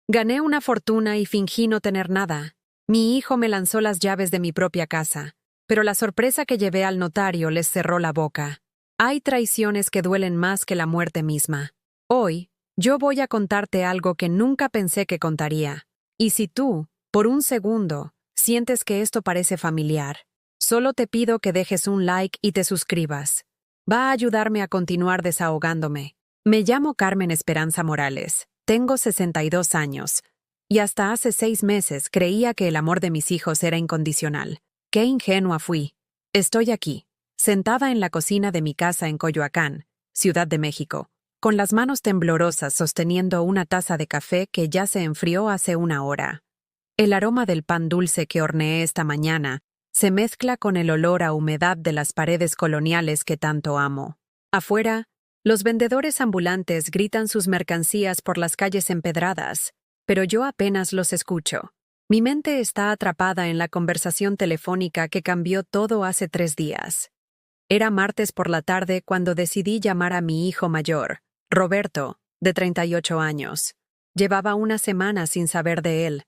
Gané una fortuna y fingí no tener nada. Mi hijo me lanzó las llaves de mi propia casa, pero la sorpresa que llevé al notario les cerró la boca. Hay traiciones que duelen más que la muerte misma. Hoy, yo voy a contarte algo que nunca pensé que contaría. Y si tú, por un segundo, sientes que esto parece familiar, solo te pido que dejes un like y te suscribas. Va a ayudarme a continuar desahogándome. Me llamo Carmen Esperanza Morales. Tengo 62 años. Y hasta hace 6 meses creía que el amor de mis hijos era incondicional. ¡Qué ingenua fui! Estoy aquí, sentada en la cocina de mi casa en Coyoacán, Ciudad de México, con las manos temblorosas sosteniendo una taza de café que ya se enfrió hace una hora. El aroma del pan dulce que horneé esta mañana se mezcla con el olor a humedad de las paredes coloniales que tanto amo. Afuera, los vendedores ambulantes gritan sus mercancías por las calles empedradas, pero yo apenas los escucho. Mi mente está atrapada en la conversación telefónica que cambió todo hace 3 días. Era martes por la tarde cuando decidí llamar a mi hijo mayor, Roberto, de 38 años. Llevaba una semana sin saber de él,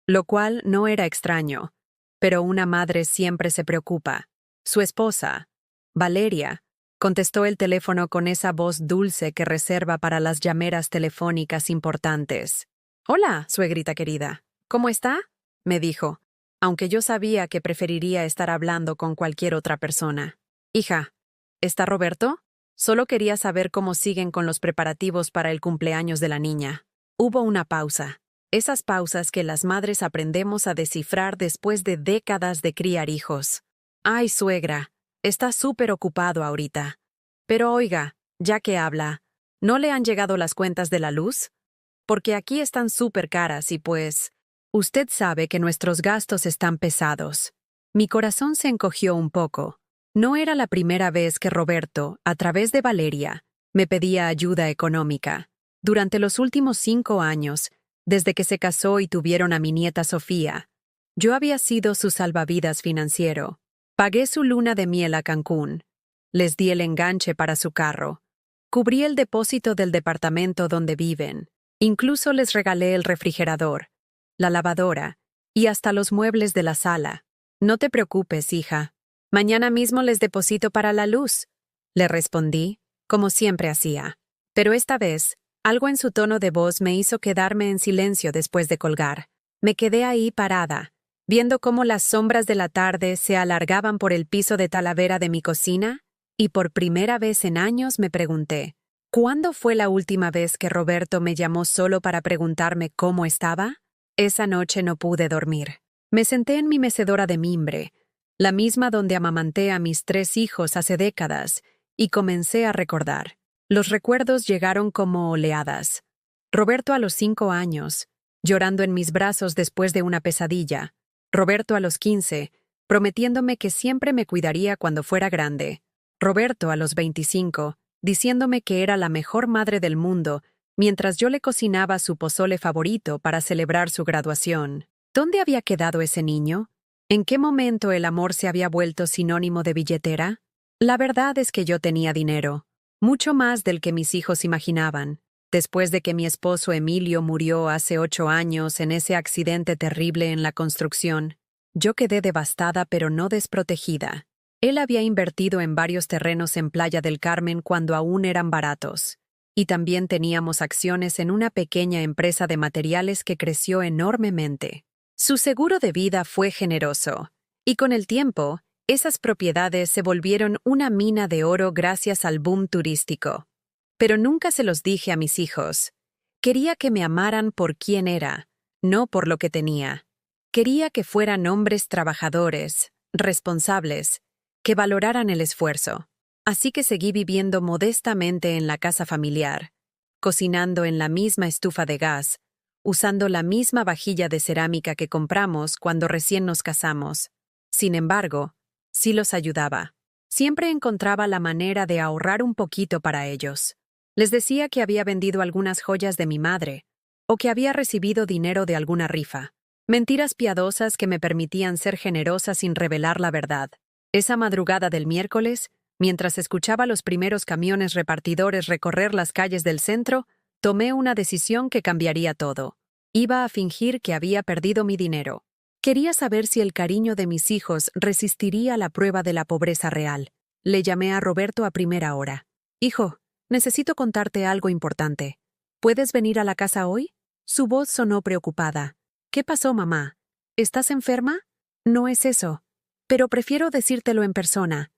lo cual no era extraño, pero una madre siempre se preocupa. Su esposa, Valeria, contestó el teléfono con esa voz dulce que reserva para las llameras telefónicas importantes. «Hola, suegrita querida. ¿Cómo está?», me dijo, aunque yo sabía que preferiría estar hablando con cualquier otra persona. «Hija, ¿está Roberto? Solo quería saber cómo siguen con los preparativos para el cumpleaños de la niña». Hubo una pausa. Esas pausas que las madres aprendemos a descifrar después de décadas de criar hijos. «Ay, suegra, está súper ocupado ahorita. Pero oiga, ya que habla, ¿no le han llegado las cuentas de la luz? Porque aquí están súper caras y pues, usted sabe que nuestros gastos están pesados». Mi corazón se encogió un poco. No era la primera vez que Roberto, a través de Valeria, me pedía ayuda económica. Durante los últimos 5 años, desde que se casó y tuvieron a mi nieta Sofía, yo había sido su salvavidas financiero. Pagué su luna de miel a Cancún. Les di el enganche para su carro. Cubrí el depósito del departamento donde viven. Incluso les regalé el refrigerador, la lavadora y hasta los muebles de la sala. «No te preocupes, hija. Mañana mismo les deposito para la luz», le respondí, como siempre hacía. Pero esta vez, algo en su tono de voz me hizo quedarme en silencio después de colgar. Me quedé ahí parada, viendo cómo las sombras de la tarde se alargaban por el piso de talavera de mi cocina, y por primera vez en años me pregunté, ¿cuándo fue la última vez que Roberto me llamó solo para preguntarme cómo estaba? Esa noche no pude dormir. Me senté en mi mecedora de mimbre, la misma donde amamanté a mis 3 hijos hace décadas, y comencé a recordar. Los recuerdos llegaron como oleadas. Roberto a los 5 años, llorando en mis brazos después de una pesadilla. Roberto a los 15, prometiéndome que siempre me cuidaría cuando fuera grande. Roberto a los 25, diciéndome que era la mejor madre del mundo, mientras yo le cocinaba su pozole favorito para celebrar su graduación. ¿Dónde había quedado ese niño? ¿En qué momento el amor se había vuelto sinónimo de billetera? La verdad es que yo tenía dinero, mucho más del que mis hijos imaginaban. Después de que mi esposo Emilio murió hace 8 años en ese accidente terrible en la construcción, yo quedé devastada pero no desprotegida. Él había invertido en varios terrenos en Playa del Carmen cuando aún eran baratos. Y también teníamos acciones en una pequeña empresa de materiales que creció enormemente. Su seguro de vida fue generoso, y con el tiempo, esas propiedades se volvieron una mina de oro gracias al boom turístico. Pero nunca se los dije a mis hijos. Quería que me amaran por quién era, no por lo que tenía. Quería que fueran hombres trabajadores, responsables, que valoraran el esfuerzo. Así que seguí viviendo modestamente en la casa familiar, cocinando en la misma estufa de gas, usando la misma vajilla de cerámica que compramos cuando recién nos casamos. Sin embargo, sí los ayudaba. Siempre encontraba la manera de ahorrar un poquito para ellos. Les decía que había vendido algunas joyas de mi madre, o que había recibido dinero de alguna rifa. Mentiras piadosas que me permitían ser generosa sin revelar la verdad. Esa madrugada del miércoles, mientras escuchaba los primeros camiones repartidores recorrer las calles del centro, tomé una decisión que cambiaría todo. Iba a fingir que había perdido mi dinero. Quería saber si el cariño de mis hijos resistiría la prueba de la pobreza real. Le llamé a Roberto a primera hora. Hijo, necesito contarte algo importante. ¿Puedes venir a la casa hoy? Su voz sonó preocupada. ¿Qué pasó, mamá? ¿Estás enferma? No es eso. Pero prefiero decírtelo en persona.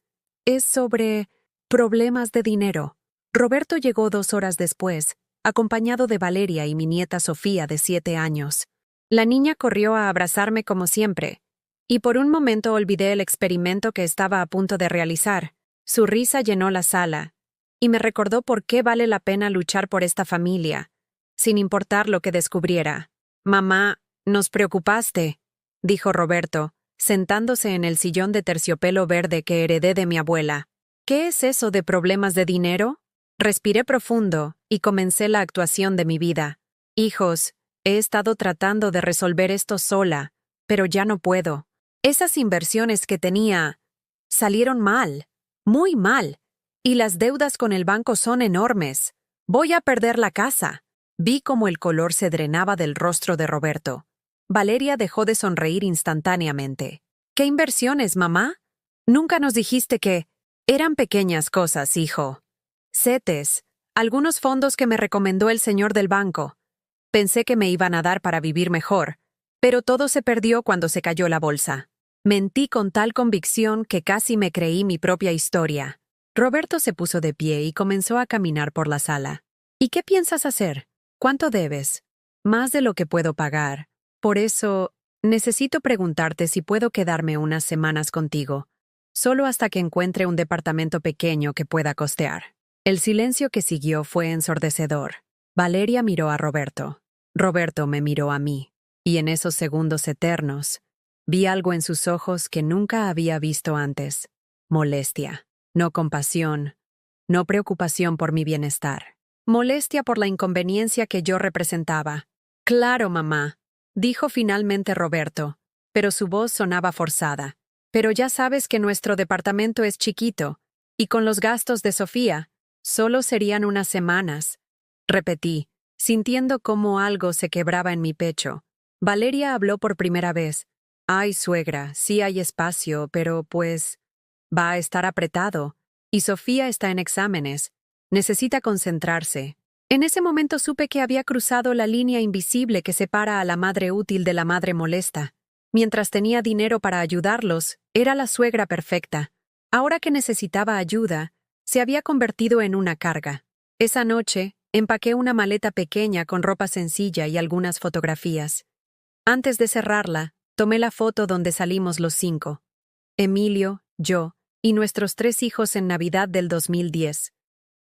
Es sobre problemas de dinero. Roberto llegó 2 horas después, acompañado de Valeria y mi nieta Sofía de 7 años. La niña corrió a abrazarme como siempre, y por un momento olvidé el experimento que estaba a punto de realizar. Su risa llenó la sala, y me recordó por qué vale la pena luchar por esta familia, sin importar lo que descubriera. Mamá, nos preocupaste, dijo Roberto, sentándose en el sillón de terciopelo verde que heredé de mi abuela. ¿Qué es eso de problemas de dinero? Respiré profundo y comencé la actuación de mi vida. Hijos, he estado tratando de resolver esto sola, pero ya no puedo. Esas inversiones que tenía salieron mal, muy mal, y las deudas con el banco son enormes. Voy a perder la casa. Vi cómo el color se drenaba del rostro de Roberto. Valeria dejó de sonreír instantáneamente. ¿Qué inversiones, mamá? Nunca nos dijiste que... Eran pequeñas cosas, hijo. CETES, algunos fondos que me recomendó el señor del banco. Pensé que me iban a dar para vivir mejor, pero todo se perdió cuando se cayó la bolsa. Mentí con tal convicción que casi me creí mi propia historia. Roberto se puso de pie y comenzó a caminar por la sala. ¿Y qué piensas hacer? ¿Cuánto debes? Más de lo que puedo pagar. Por eso, necesito preguntarte si puedo quedarme unas semanas contigo, solo hasta que encuentre un departamento pequeño que pueda costear. El silencio que siguió fue ensordecedor. Valeria miró a Roberto. Roberto me miró a mí. Y en esos segundos eternos, vi algo en sus ojos que nunca había visto antes. Molestia. No compasión. No preocupación por mi bienestar. Molestia por la inconveniencia que yo representaba. Claro, mamá, dijo finalmente Roberto, pero su voz sonaba forzada. Pero ya sabes que nuestro departamento es chiquito, y con los gastos de Sofía, solo serían unas semanas. Repetí, sintiendo cómo algo se quebraba en mi pecho. Valeria habló por primera vez. Ay, suegra, sí hay espacio, pero pues... va a estar apretado. Y Sofía está en exámenes. Necesita concentrarse. En ese momento supe que había cruzado la línea invisible que separa a la madre útil de la madre molesta. Mientras tenía dinero para ayudarlos, era la suegra perfecta. Ahora que necesitaba ayuda, se había convertido en una carga. Esa noche, empaqué una maleta pequeña con ropa sencilla y algunas fotografías. Antes de cerrarla, tomé la foto donde salimos los 5. Emilio, yo y nuestros 3 hijos en Navidad del 2010.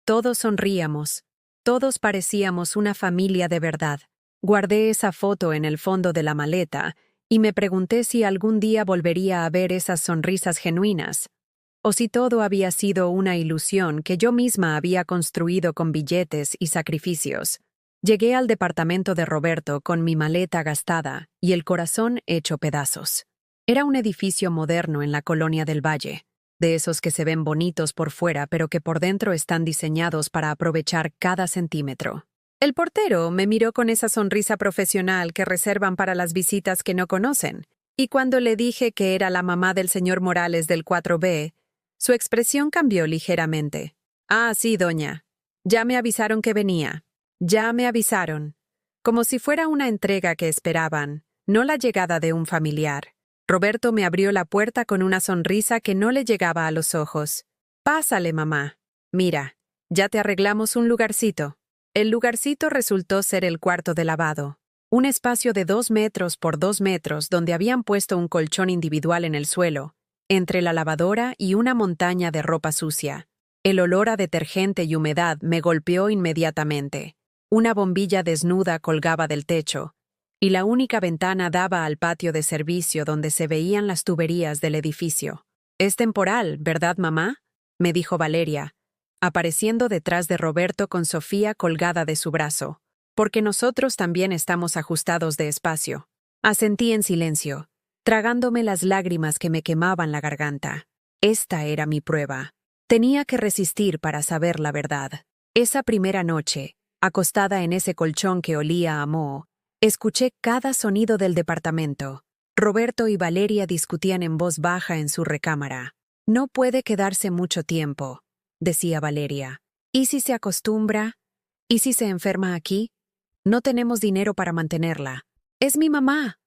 Todos sonríamos. Todos parecíamos una familia de verdad. Guardé esa foto en el fondo de la maleta y me pregunté si algún día volvería a ver esas sonrisas genuinas, o si todo había sido una ilusión que yo misma había construido con billetes y sacrificios. Llegué al departamento de Roberto con mi maleta gastada y el corazón hecho pedazos. Era un edificio moderno en la colonia del Valle, de esos que se ven bonitos por fuera pero que por dentro están diseñados para aprovechar cada centímetro. El portero me miró con esa sonrisa profesional que reservan para las visitas que no conocen, y cuando le dije que era la mamá del señor Morales del 4B, su expresión cambió ligeramente. Ah, sí, doña. Ya me avisaron que venía. Ya me avisaron. Como si fuera una entrega que esperaban, no la llegada de un familiar. Roberto me abrió la puerta con una sonrisa que no le llegaba a los ojos. Pásale, mamá. Mira, ya te arreglamos un lugarcito. El lugarcito resultó ser el cuarto de lavado. Un espacio de 2 metros por 2 metros donde habían puesto un colchón individual en el suelo, entre la lavadora y una montaña de ropa sucia. El olor a detergente y humedad me golpeó inmediatamente. Una bombilla desnuda colgaba del techo, y la única ventana daba al patio de servicio donde se veían las tuberías del edificio. «Es temporal, ¿verdad, mamá?», me dijo Valeria, apareciendo detrás de Roberto con Sofía colgada de su brazo. «Porque nosotros también estamos ajustados de espacio». Asentí en silencio, tragándome las lágrimas que me quemaban la garganta. Esta era mi prueba. Tenía que resistir para saber la verdad. Esa primera noche, acostada en ese colchón que olía a moho, Escuché cada sonido del departamento. Roberto y Valeria discutían en voz baja en su recámara. No puede quedarse mucho tiempo, decía Valeria. ¿Y si se acostumbra? ¿Y si se enferma aquí? No tenemos dinero para mantenerla. Es mi mamá,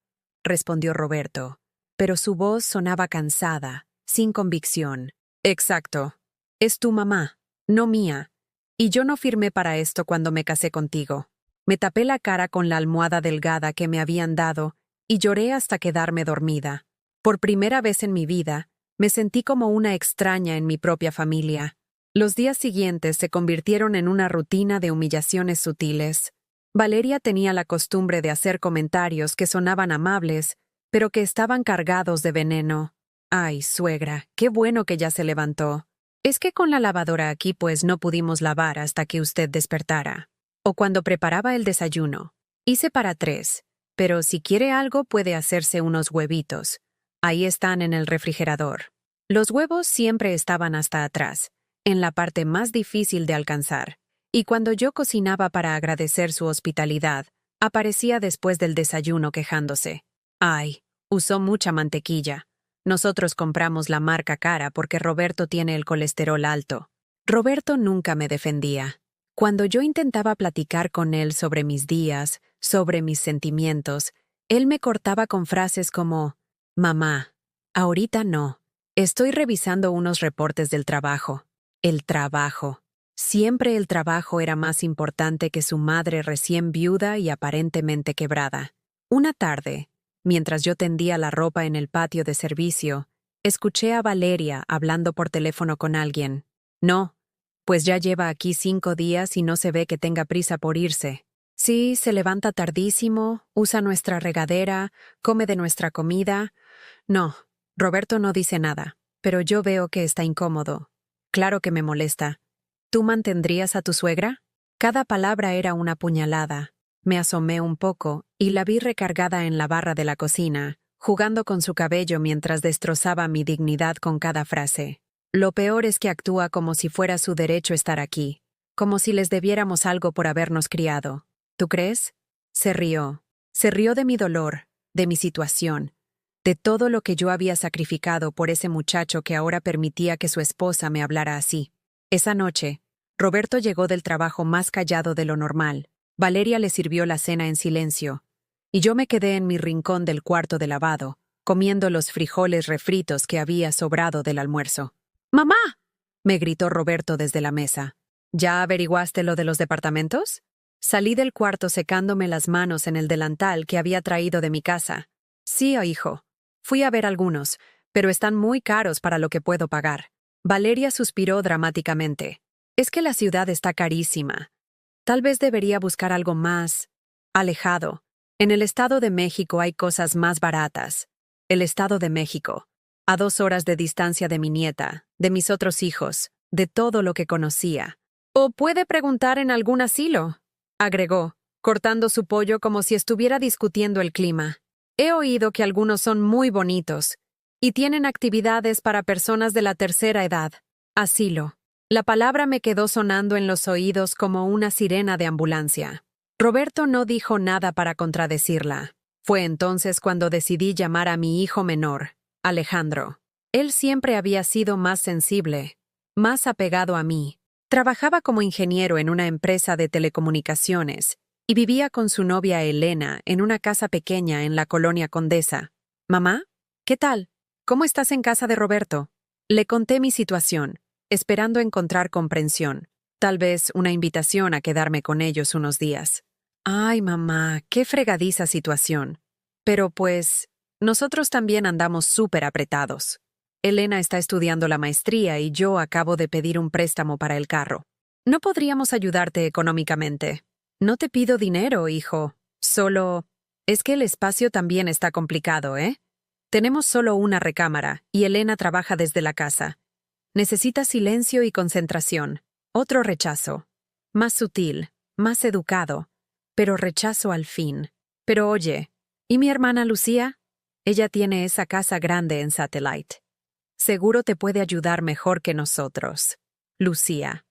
respondió Roberto, pero su voz sonaba cansada, sin convicción. Exacto. Es tu mamá, no mía. Y yo no firmé para esto cuando me casé contigo. Me tapé la cara con la almohada delgada que me habían dado y lloré hasta quedarme dormida. Por primera vez en mi vida, me sentí como una extraña en mi propia familia. Los días siguientes se convirtieron en una rutina de humillaciones sutiles. Valeria tenía la costumbre de hacer comentarios que sonaban amables, pero que estaban cargados de veneno. Ay, suegra, qué bueno que ya se levantó. Es que con la lavadora aquí pues no pudimos lavar hasta que usted despertara. O cuando preparaba el desayuno. Hice para 3, pero si quiere algo puede hacerse unos huevitos. Ahí están en el refrigerador. Los huevos siempre estaban hasta atrás, en la parte más difícil de alcanzar. Y cuando yo cocinaba para agradecer su hospitalidad, aparecía después del desayuno quejándose. Ay, usó mucha mantequilla. Nosotros compramos la marca cara porque Roberto tiene el colesterol alto. Roberto nunca me defendía. Cuando yo intentaba platicar con él sobre mis días, sobre mis sentimientos, él me cortaba con frases como, «Mamá, ahorita no. Estoy revisando unos reportes del trabajo». El trabajo. Siempre el trabajo era más importante que su madre recién viuda y aparentemente quebrada. Una tarde, mientras yo tendía la ropa en el patio de servicio, escuché a Valeria hablando por teléfono con alguien. No, pues ya lleva aquí 5 días y no se ve que tenga prisa por irse. Sí, se levanta tardísimo, usa nuestra regadera, come de nuestra comida. No, Roberto no dice nada, pero yo veo que está incómodo. Claro que me molesta. ¿Tú mantendrías a tu suegra? Cada palabra era una puñalada. Me asomé un poco y la vi recargada en la barra de la cocina, jugando con su cabello mientras destrozaba mi dignidad con cada frase. Lo peor es que actúa como si fuera su derecho estar aquí, como si les debiéramos algo por habernos criado. ¿Tú crees? Se rió. Se rió de mi dolor, de mi situación, de todo lo que yo había sacrificado por ese muchacho que ahora permitía que su esposa me hablara así. Esa noche, Roberto llegó del trabajo más callado de lo normal. Valeria le sirvió la cena en silencio, y yo me quedé en mi rincón del cuarto de lavado, comiendo los frijoles refritos que había sobrado del almuerzo. «¡Mamá!», me gritó Roberto desde la mesa. «¿Ya averiguaste lo de los departamentos?». Salí del cuarto secándome las manos en el delantal que había traído de mi casa. «Sí, hijo. Fui a ver algunos, pero están muy caros para lo que puedo pagar». Valeria suspiró dramáticamente. «Es que la ciudad está carísima. Tal vez debería buscar algo más alejado. En el Estado de México hay cosas más baratas. El Estado de México. A 2 horas de distancia de mi nieta, de mis otros hijos, de todo lo que conocía. O puede preguntar en algún asilo», agregó, cortando su pollo como si estuviera discutiendo el clima. «He oído que algunos son muy bonitos y tienen actividades para personas de la tercera edad». Asilo. La palabra me quedó sonando en los oídos como una sirena de ambulancia. Roberto no dijo nada para contradecirla. Fue entonces cuando decidí llamar a mi hijo menor, Alejandro. Él siempre había sido más sensible, más apegado a mí. Trabajaba como ingeniero en una empresa de telecomunicaciones y vivía con su novia Elena en una casa pequeña en la colonia Condesa. «Mamá, ¿qué tal? ¿Cómo estás en casa de Roberto?». Le conté mi situación, esperando encontrar comprensión, tal vez una invitación a quedarme con ellos unos días. «Ay, mamá, qué fregadiza situación. Pero pues, nosotros también andamos súper apretados. Elena está estudiando la maestría y yo acabo de pedir un préstamo para el carro. ¿No podríamos ayudarte económicamente? No te pido dinero, hijo. Solo... Es que el espacio también está complicado, ¿eh? Tenemos solo una recámara y Elena trabaja desde la casa. Necesita silencio y concentración. Otro rechazo. Más sutil, más educado, pero rechazo al fin. Pero oye, ¿y mi hermana Lucía? Ella tiene esa casa grande en Satellite. Seguro te puede ayudar mejor que nosotros. Lucía.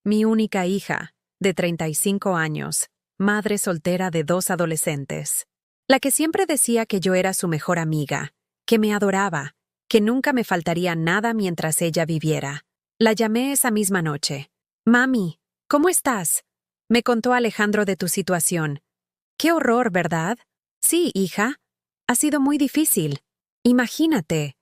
Mi única hija, de 35 años. madre soltera de 2 adolescentes. La que siempre decía que yo era su mejor amiga, que me adoraba, que nunca me faltaría nada mientras ella viviera. La llamé esa misma noche. «Mami, ¿cómo estás?», me contó Alejandro de tu situación. «Qué horror, ¿verdad?». «Sí, hija. Ha sido muy difícil. Imagínate.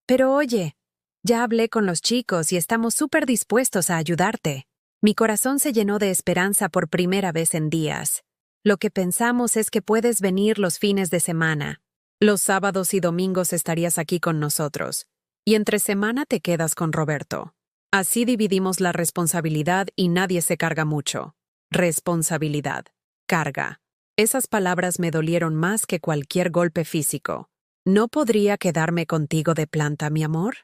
Pero oye, ya hablé con los chicos y estamos súper dispuestos a ayudarte». Mi corazón se llenó de esperanza por primera vez en días. «Lo que pensamos es que puedes venir los fines de semana. Los sábados y domingos estarías aquí con nosotros. Y entre semana te quedas con Roberto. Así dividimos la responsabilidad y nadie se carga mucho». Responsabilidad. Carga. Esas palabras me dolieron más que cualquier golpe físico. ¿No podría quedarme contigo de planta, mi amor?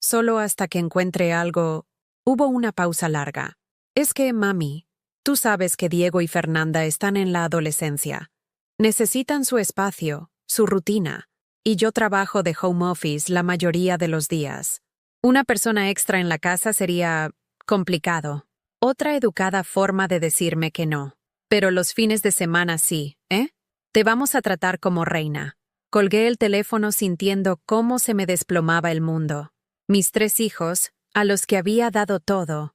Solo hasta que encuentre algo. Hubo una pausa larga. «Es que, mami, tú sabes que Diego y Fernanda están en la adolescencia. Necesitan su espacio, su rutina, y yo trabajo de home office la mayoría de los días. Una persona extra en la casa sería complicado». Otra educada forma de decirme que no. «Pero los fines de semana sí, ¿eh? Te vamos a tratar como reina». Colgué el teléfono sintiendo cómo se me desplomaba el mundo. Mis 3 hijos, a los que había dado todo,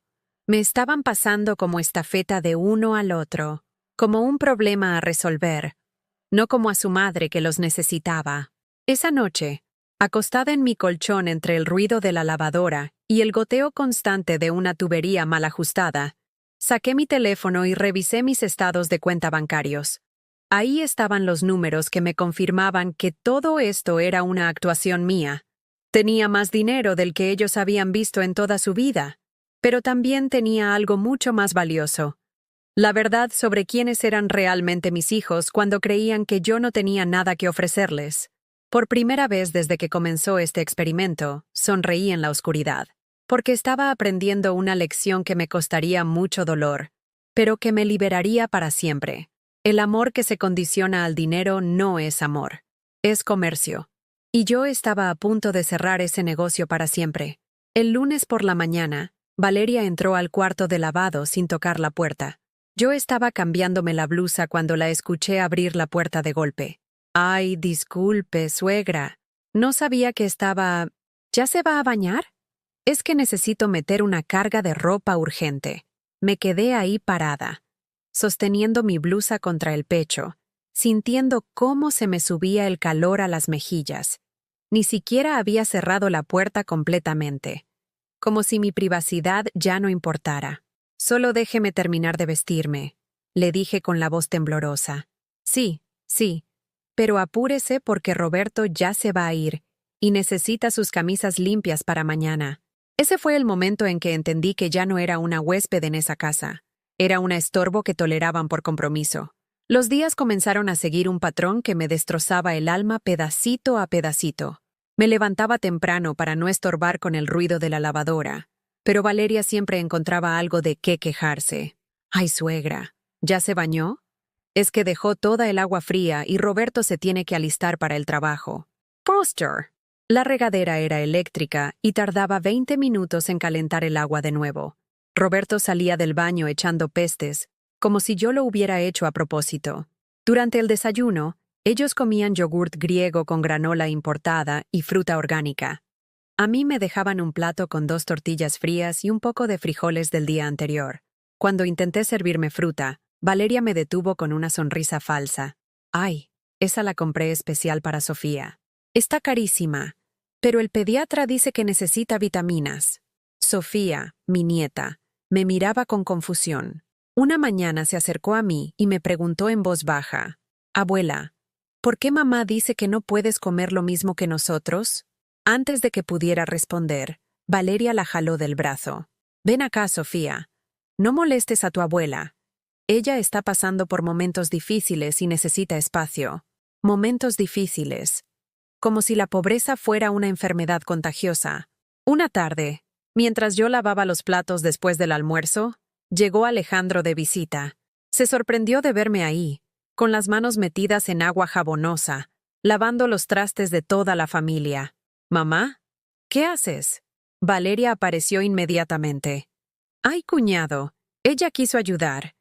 me estaban pasando como estafeta de uno al otro, como un problema a resolver, no como a su madre que los necesitaba. Esa noche, acostada en mi colchón entre el ruido de la lavadora y el goteo constante de una tubería mal ajustada, saqué mi teléfono y revisé mis estados de cuenta bancarios. Ahí estaban los números que me confirmaban que todo esto era una actuación mía. Tenía más dinero del que ellos habían visto en toda su vida, pero también tenía algo mucho más valioso: la verdad sobre quiénes eran realmente mis hijos cuando creían que yo no tenía nada que ofrecerles. Por primera vez desde que comenzó este experimento, sonreí en la oscuridad, porque estaba aprendiendo una lección que me costaría mucho dolor, pero que me liberaría para siempre. El amor que se condiciona al dinero no es amor, es comercio. Y yo estaba a punto de cerrar ese negocio para siempre. El lunes por la mañana, Valeria entró al cuarto de lavado sin tocar la puerta. Yo estaba cambiándome la blusa cuando la escuché abrir la puerta de golpe. «Ay, disculpe, suegra. No sabía que estaba... ¿Ya se va a bañar? Es que necesito meter una carga de ropa urgente». Me quedé ahí parada, sosteniendo mi blusa contra el pecho, sintiendo cómo se me subía el calor a las mejillas. Ni siquiera había cerrado la puerta completamente, como si mi privacidad ya no importara. «Solo déjeme terminar de vestirme», le dije con la voz temblorosa. «Sí, sí, pero apúrese porque Roberto ya se va a ir y necesita sus camisas limpias para mañana». Ese fue el momento en que entendí que ya no era una huésped en esa casa. Era una estorbo que toleraban por compromiso. Los días comenzaron a seguir un patrón que me destrozaba el alma pedacito a pedacito. Me levantaba temprano para no estorbar con el ruido de la lavadora, pero Valeria siempre encontraba algo de qué quejarse. «Ay, suegra, ¿ya se bañó? Es que dejó toda el agua fría y Roberto se tiene que alistar para el trabajo». «Foster». La regadera era eléctrica y tardaba 20 minutos en calentar el agua de nuevo. Roberto salía del baño echando pestes, como si yo lo hubiera hecho a propósito. Durante el desayuno, ellos comían yogurt griego con granola importada y fruta orgánica. A mí me dejaban un plato con 2 tortillas frías y un poco de frijoles del día anterior. Cuando intenté servirme fruta, Valeria me detuvo con una sonrisa falsa. «Ay, esa la compré especial para Sofía. Está carísima, pero el pediatra dice que necesita vitaminas». Sofía, mi nieta, me miraba con confusión. Una mañana se acercó a mí y me preguntó en voz baja: «Abuela, ¿por qué mamá dice que no puedes comer lo mismo que nosotros?». Antes de que pudiera responder, Valeria la jaló del brazo. «Ven acá, Sofía. No molestes a tu abuela. Ella está pasando por momentos difíciles y necesita espacio». Momentos difíciles. Como si la pobreza fuera una enfermedad contagiosa. Una tarde, mientras yo lavaba los platos después del almuerzo, llegó Alejandro de visita. Se sorprendió de verme ahí, con las manos metidas en agua jabonosa, lavando los trastes de toda la familia. «¿Mamá? ¿Qué haces?». Valeria apareció inmediatamente. «Ay, cuñado, ella quiso ayudar.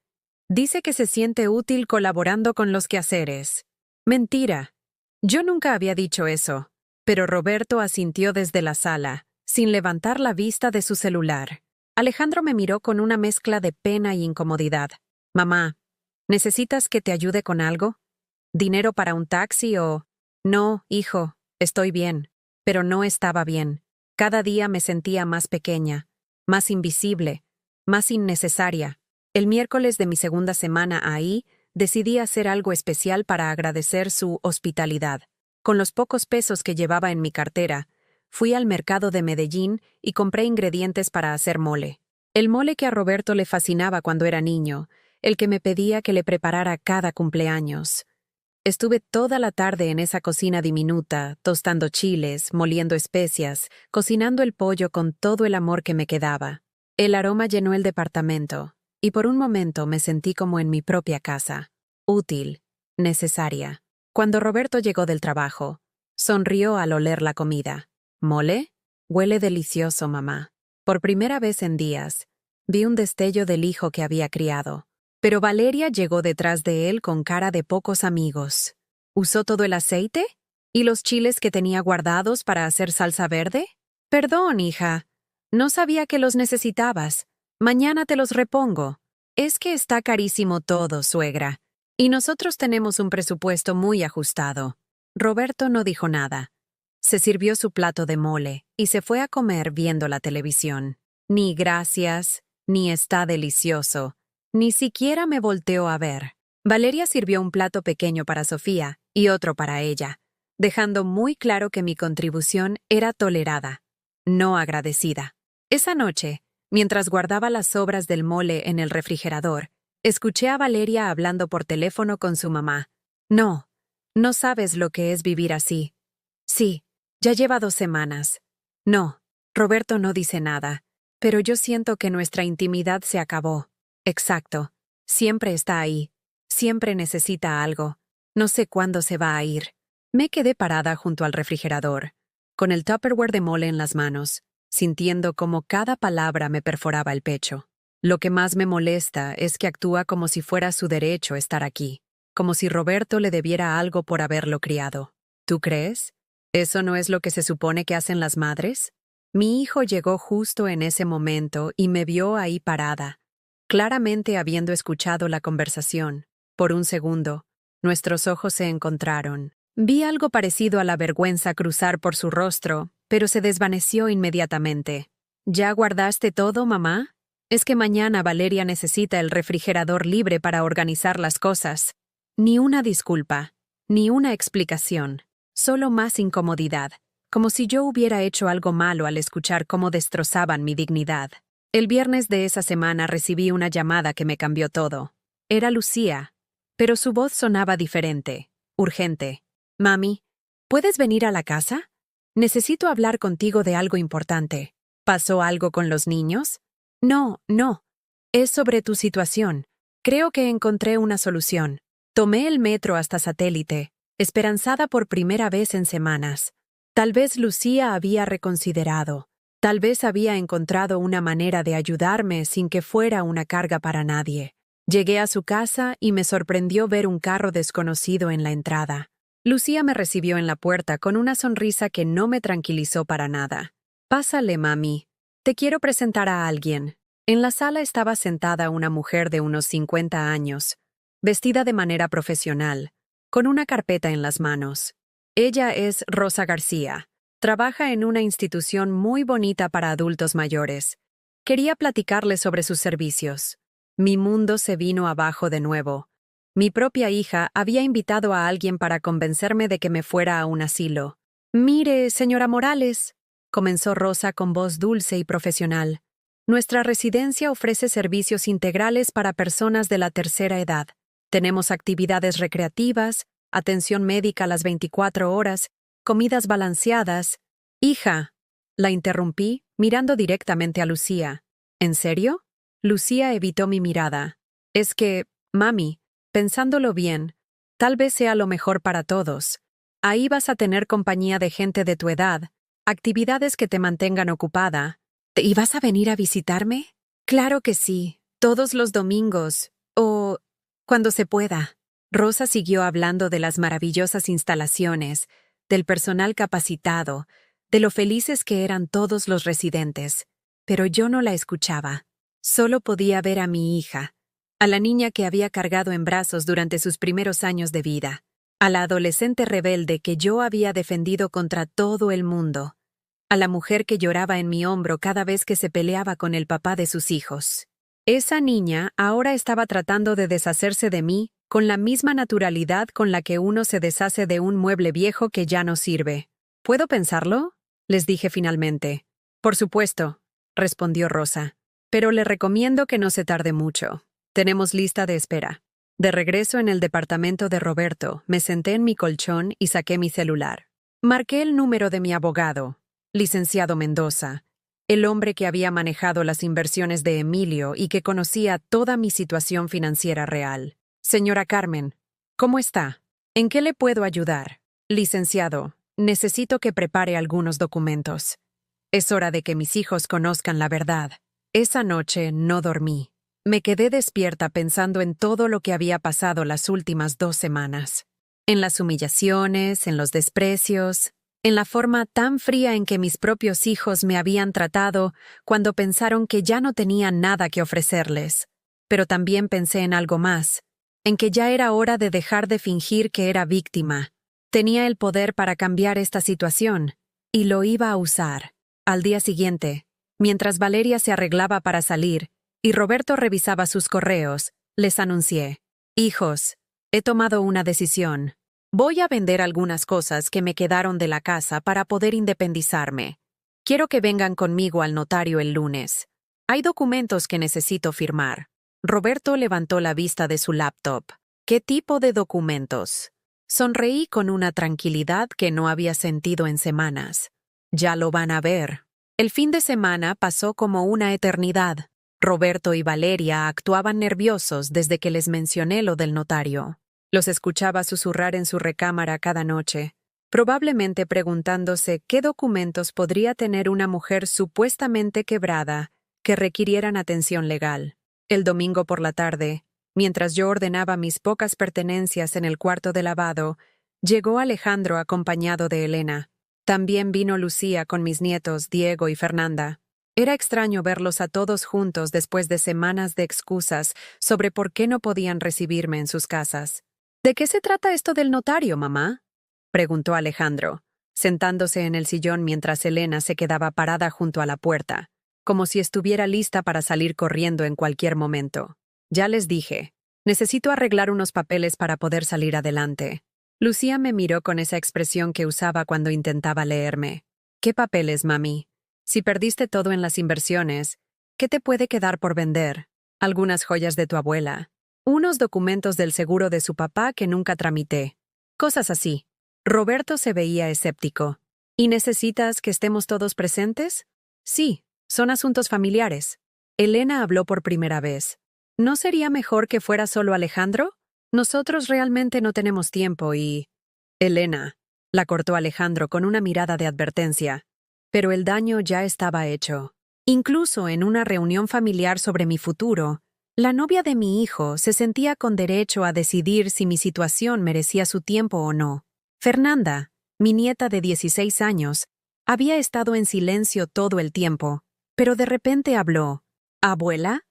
Dice que se siente útil colaborando con los quehaceres. Mentira. Yo nunca había dicho eso. Pero Roberto asintió desde la sala, sin levantar la vista de su celular. Alejandro me miró con una mezcla de pena y incomodidad. Mamá, ¿necesitas que te ayude con algo? ¿Dinero para un taxi o...? No, hijo, estoy bien. Pero no estaba bien. Cada día me sentía más pequeña, más invisible, más innecesaria. El miércoles de mi segunda semana ahí, decidí hacer algo especial para agradecer su hospitalidad. Con los pocos pesos que llevaba en mi cartera, fui al mercado de Medellín y compré ingredientes para hacer mole. El mole que a Roberto le fascinaba cuando era niño, el que me pedía que le preparara cada cumpleaños. Estuve toda la tarde en esa cocina diminuta, tostando chiles, moliendo especias, cocinando el pollo con todo el amor que me quedaba. El aroma llenó el departamento, y por un momento me sentí como en mi propia casa. Útil, necesaria. Cuando Roberto llegó del trabajo, sonrió al oler la comida. ¿Mole? Huele delicioso, mamá. Por primera vez en días, vi un destello del hijo que había criado. Pero Valeria llegó detrás de él con cara de pocos amigos. ¿Usó todo el aceite? ¿Y los chiles que tenía guardados para hacer salsa verde? Perdón, hija. No sabía que los necesitabas. Mañana te los repongo. Es que está carísimo todo, suegra. Y nosotros tenemos un presupuesto muy ajustado. Roberto no dijo nada. Se sirvió su plato de mole y se fue a comer viendo la televisión. Ni gracias, ni está delicioso. Ni siquiera me volteó a ver. Valeria sirvió un plato pequeño para Sofía y otro para ella, dejando muy claro que mi contribución era tolerada, no agradecida. Esa noche, mientras guardaba las sobras del mole en el refrigerador, escuché a Valeria hablando por teléfono con su mamá. No, no sabes lo que es vivir así. Sí, ya lleva 2 semanas. No, Roberto no dice nada, pero yo siento que nuestra intimidad se acabó. Exacto. Siempre está ahí. Siempre necesita algo. No sé cuándo se va a ir. Me quedé parada junto al refrigerador, con el Tupperware de mole en las manos, sintiendo como cada palabra me perforaba el pecho. Lo que más me molesta es que actúa como si fuera su derecho estar aquí, como si Roberto le debiera algo por haberlo criado. ¿Tú crees? ¿Eso no es lo que se supone que hacen las madres? Mi hijo llegó justo en ese momento y me vio ahí parada, claramente habiendo escuchado la conversación. Por un segundo, nuestros ojos se encontraron. Vi algo parecido a la vergüenza cruzar por su rostro, pero se desvaneció inmediatamente. ¿Ya guardaste todo, mamá? Es que mañana Valeria necesita el refrigerador libre para organizar las cosas. Ni una disculpa, ni una explicación, solo más incomodidad, como si yo hubiera hecho algo malo al escuchar cómo destrozaban mi dignidad. El viernes de esa semana recibí una llamada que me cambió todo. Era Lucía, pero su voz sonaba diferente, urgente. Mami, ¿puedes venir a la casa? Necesito hablar contigo de algo importante. ¿Pasó algo con los niños? No, no. Es sobre tu situación. Creo que encontré una solución. Tomé el metro hasta Satélite, esperanzada por primera vez en semanas. Tal vez Lucía había reconsiderado. Tal vez había encontrado una manera de ayudarme sin que fuera una carga para nadie. Llegué a su casa y me sorprendió ver un carro desconocido en la entrada. Lucía me recibió en la puerta con una sonrisa que no me tranquilizó para nada. Pásale, mami. Te quiero presentar a alguien. En la sala estaba sentada una mujer de unos 50 años, vestida de manera profesional, con una carpeta en las manos. Ella es Rosa García. Trabaja en una institución muy bonita para adultos mayores. Quería platicarle sobre sus servicios. Mi mundo se vino abajo de nuevo. Mi propia hija había invitado a alguien para convencerme de que me fuera a un asilo. «Mire, señora Morales», comenzó Rosa con voz dulce y profesional. «Nuestra residencia ofrece servicios integrales para personas de la tercera edad. Tenemos actividades recreativas, atención médica a las 24 horas, comidas balanceadas». «Hija», la interrumpí, mirando directamente a Lucía. «¿En serio?» Lucía evitó mi mirada. «Es que, mami, pensándolo bien, tal vez sea lo mejor para todos. Ahí vas a tener compañía de gente de tu edad, actividades que te mantengan ocupada. ¿Y vas a venir a visitarme?» «Claro que sí, todos los domingos. O cuando se pueda. Rosa siguió hablando de las maravillosas instalaciones, del personal capacitado, de lo felices que eran todos los residentes. Pero yo no la escuchaba. Solo podía ver a mi hija, a la niña que había cargado en brazos durante sus primeros años de vida, a la adolescente rebelde que yo había defendido contra todo el mundo, a la mujer que lloraba en mi hombro cada vez que se peleaba con el papá de sus hijos. Esa niña ahora estaba tratando de deshacerse de mí con la misma naturalidad con la que uno se deshace de un mueble viejo que ya no sirve. ¿Puedo pensarlo?, les dije finalmente. Por supuesto, respondió Rosa, pero le recomiendo que no se tarde mucho. Tenemos lista de espera. De regreso en el departamento de Roberto, me senté en mi colchón y saqué mi celular. Marqué el número de mi abogado, licenciado Mendoza, el hombre que había manejado las inversiones de Emilio y que conocía toda mi situación financiera real. Señora Carmen, ¿cómo está? ¿En qué le puedo ayudar? Licenciado, necesito que prepare algunos documentos. Es hora de que mis hijos conozcan la verdad. Esa noche no dormí. Me quedé despierta pensando en todo lo que había pasado las últimas 2 semanas. En las humillaciones, en los desprecios, en la forma tan fría en que mis propios hijos me habían tratado cuando pensaron que ya no tenía nada que ofrecerles. Pero también pensé en algo más, en que ya era hora de dejar de fingir que era víctima. Tenía el poder para cambiar esta situación, y lo iba a usar. Al día siguiente, mientras Valeria se arreglaba para salir y Roberto revisaba sus correos, les anuncié: «Hijos, he tomado una decisión. Voy a vender algunas cosas que me quedaron de la casa para poder independizarme. Quiero que vengan conmigo al notario el lunes. Hay documentos que necesito firmar». Roberto levantó la vista de su laptop. «¿Qué tipo de documentos?». Sonreí con una tranquilidad que no había sentido en semanas. «Ya lo van a ver». El fin de semana pasó como una eternidad. Roberto y Valeria actuaban nerviosos desde que les mencioné lo del notario. Los escuchaba susurrar en su recámara cada noche, probablemente preguntándose qué documentos podría tener una mujer supuestamente quebrada que requirieran atención legal. El domingo por la tarde, mientras yo ordenaba mis pocas pertenencias en el cuarto de lavado, llegó Alejandro acompañado de Elena. También vino Lucía con mis nietos Diego y Fernanda. Era extraño verlos a todos juntos después de semanas de excusas sobre por qué no podían recibirme en sus casas. «¿De qué se trata esto del notario, mamá?», preguntó Alejandro, sentándose en el sillón mientras Elena se quedaba parada junto a la puerta, como si estuviera lista para salir corriendo en cualquier momento. «Ya les dije, necesito arreglar unos papeles para poder salir adelante». Lucía me miró con esa expresión que usaba cuando intentaba leerme. «¿Qué papeles, mami? Si perdiste todo en las inversiones, ¿qué te puede quedar por vender? Algunas joyas de tu abuela, unos documentos del seguro de su papá que nunca tramité. Cosas así». Roberto se veía escéptico. «¿Y necesitas que estemos todos presentes?». «Sí, son asuntos familiares». Elena habló por primera vez. «¿No sería mejor que fuera solo Alejandro? Nosotros realmente no tenemos tiempo y...». «Elena», la cortó Alejandro con una mirada de advertencia. Pero el daño ya estaba hecho. Incluso en una reunión familiar sobre mi futuro, la novia de mi hijo se sentía con derecho a decidir si mi situación merecía su tiempo o no. Fernanda, mi nieta de 16 años, había estado en silencio todo el tiempo, pero de repente habló. «¿Abuela?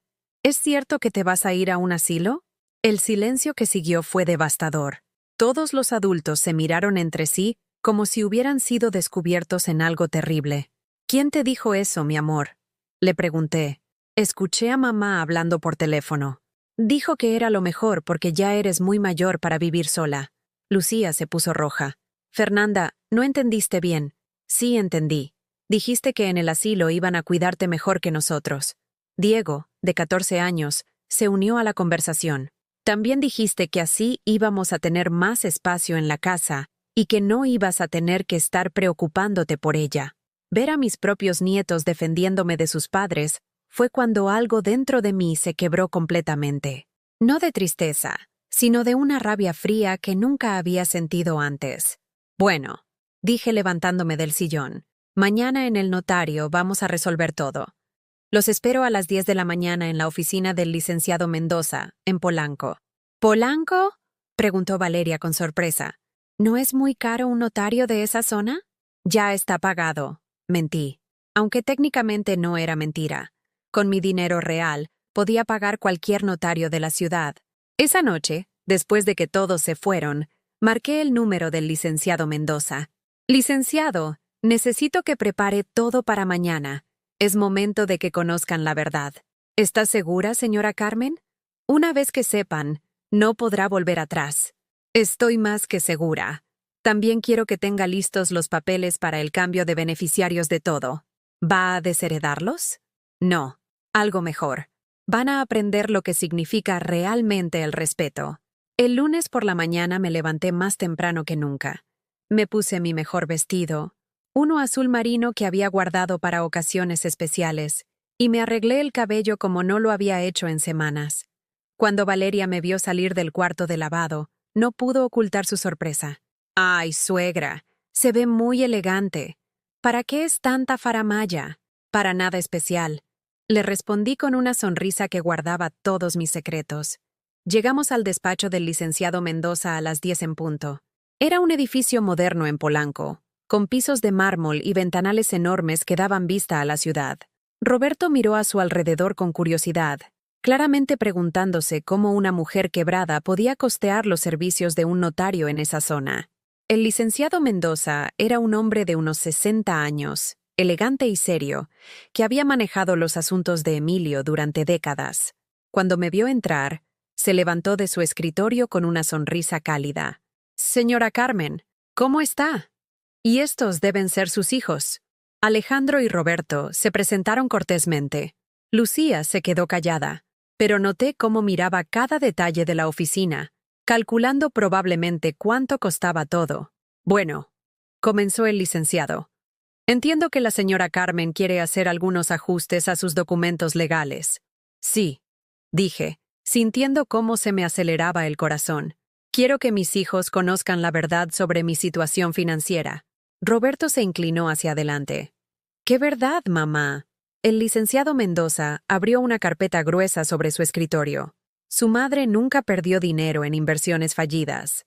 ¿Es cierto que te vas a ir a un asilo?». El silencio que siguió fue devastador. Todos los adultos se miraron entre sí como si hubieran sido descubiertos en algo terrible. «¿Quién te dijo eso, mi amor?», le pregunté. «Escuché a mamá hablando por teléfono. Dijo que era lo mejor porque ya eres muy mayor para vivir sola». Lucía se puso roja. «Fernanda, no entendiste bien». «Sí entendí. Dijiste que en el asilo iban a cuidarte mejor que nosotros». Diego, de 14 años, se unió a la conversación. «También dijiste que así íbamos a tener más espacio en la casa y que no ibas a tener que estar preocupándote por ella». Ver a mis propios nietos defendiéndome de sus padres fue cuando algo dentro de mí se quebró completamente. No de tristeza, sino de una rabia fría que nunca había sentido antes. «Bueno», dije levantándome del sillón, «mañana en el notario vamos a resolver todo. Los espero a las 10 de la mañana en la oficina del licenciado Mendoza, en Polanco. ¿Polanco? Preguntó Valeria con sorpresa. ¿No es muy caro un notario de esa zona? Ya está pagado. Mentí. Aunque técnicamente no era mentira. Con mi dinero real, podía pagar cualquier notario de la ciudad. Esa noche, después de que todos se fueron, marqué el número del licenciado Mendoza. Licenciado, necesito que prepare todo para mañana. Es momento de que conozcan la verdad. ¿Está segura, señora Carmen? Una vez que sepan, no podrá volver atrás. Estoy más que segura. También quiero que tenga listos los papeles para el cambio de beneficiarios de todo. ¿Va a desheredarlos? No. Algo mejor. Van a aprender lo que significa realmente el respeto. El lunes por la mañana me levanté más temprano que nunca. Me puse mi mejor vestido, uno azul marino que había guardado para ocasiones especiales, y me arreglé el cabello como no lo había hecho en semanas. Cuando Valeria me vio salir del cuarto de lavado, no pudo ocultar su sorpresa. ¡Ay, suegra! Se ve muy elegante. ¿Para qué es tanta faramalla? Para nada especial. Le respondí con una sonrisa que guardaba todos mis secretos. Llegamos al despacho del licenciado Mendoza a las 10 en punto. Era un edificio moderno en Polanco, con pisos de mármol y ventanales enormes que daban vista a la ciudad. Roberto miró a su alrededor con curiosidad, claramente preguntándose cómo una mujer quebrada podía costear los servicios de un notario en esa zona. El licenciado Mendoza era un hombre de unos 60 años, elegante y serio, que había manejado los asuntos de Emilio durante décadas. Cuando me vio entrar, se levantó de su escritorio con una sonrisa cálida. «Señora Carmen, ¿cómo está? Y estos deben ser sus hijos». Alejandro y Roberto se presentaron cortésmente. Lucía se quedó callada, pero noté cómo miraba cada detalle de la oficina, calculando probablemente cuánto costaba todo. «Bueno», comenzó el licenciado. «Entiendo que la señora Carmen quiere hacer algunos ajustes a sus documentos legales». «Sí», dije, sintiendo cómo se me aceleraba el corazón. «Quiero que mis hijos conozcan la verdad sobre mi situación financiera». Roberto se inclinó hacia adelante. «¿Qué verdad, mamá?» El licenciado Mendoza abrió una carpeta gruesa sobre su escritorio. Su madre nunca perdió dinero en inversiones fallidas.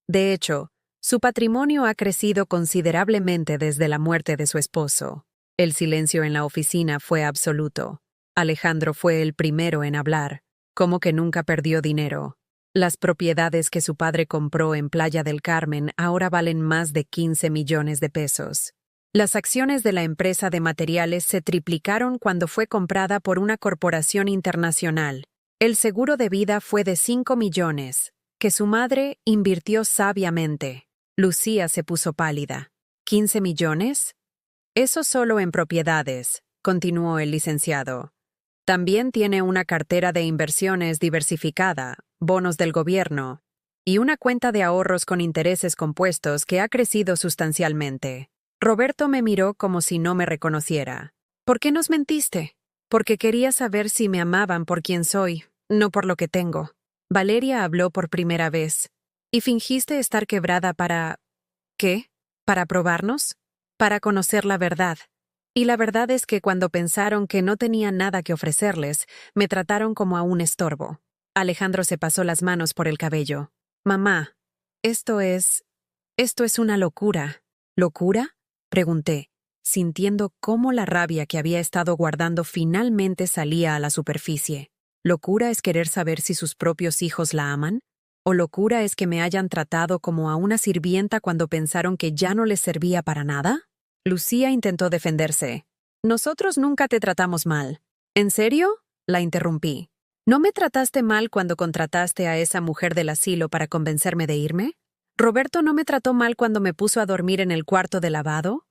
De hecho, su patrimonio ha crecido considerablemente desde la muerte de su esposo. El silencio en la oficina fue absoluto. Alejandro fue el primero en hablar. ¿Cómo que nunca perdió dinero? Las propiedades que su padre compró en Playa del Carmen ahora valen más de 15 millones de pesos. Las acciones de la empresa de materiales se triplicaron cuando fue comprada por una corporación internacional. El seguro de vida fue de 5 millones, que su madre invirtió sabiamente. Lucía se puso pálida. ¿15 millones? Eso solo en propiedades, continuó el licenciado. También tiene una cartera de inversiones diversificada, bonos del gobierno, y una cuenta de ahorros con intereses compuestos que ha crecido sustancialmente. Roberto me miró como si no me reconociera. ¿Por qué nos mentiste? Porque quería saber si me amaban por quien soy, no por lo que tengo. Valeria habló por primera vez. ¿Y fingiste estar quebrada para... ¿Qué? ¿Para probarnos? Para conocer la verdad. Y la verdad es que cuando pensaron que no tenía nada que ofrecerles, me trataron como a un estorbo. Alejandro se pasó las manos por el cabello. «Mamá, esto es una locura». ¿Locura?, pregunté, sintiendo cómo la rabia que había estado guardando finalmente salía a la superficie. ¿Locura es querer saber si sus propios hijos la aman? ¿O locura es que me hayan tratado como a una sirvienta cuando pensaron que ya no les servía para nada? Lucía intentó defenderse. «Nosotros nunca te tratamos mal». «¿En serio?», la interrumpí. «¿No me trataste mal cuando contrataste a esa mujer del asilo para convencerme de irme? ¿Roberto no me trató mal cuando me puso a dormir en el cuarto de lavado?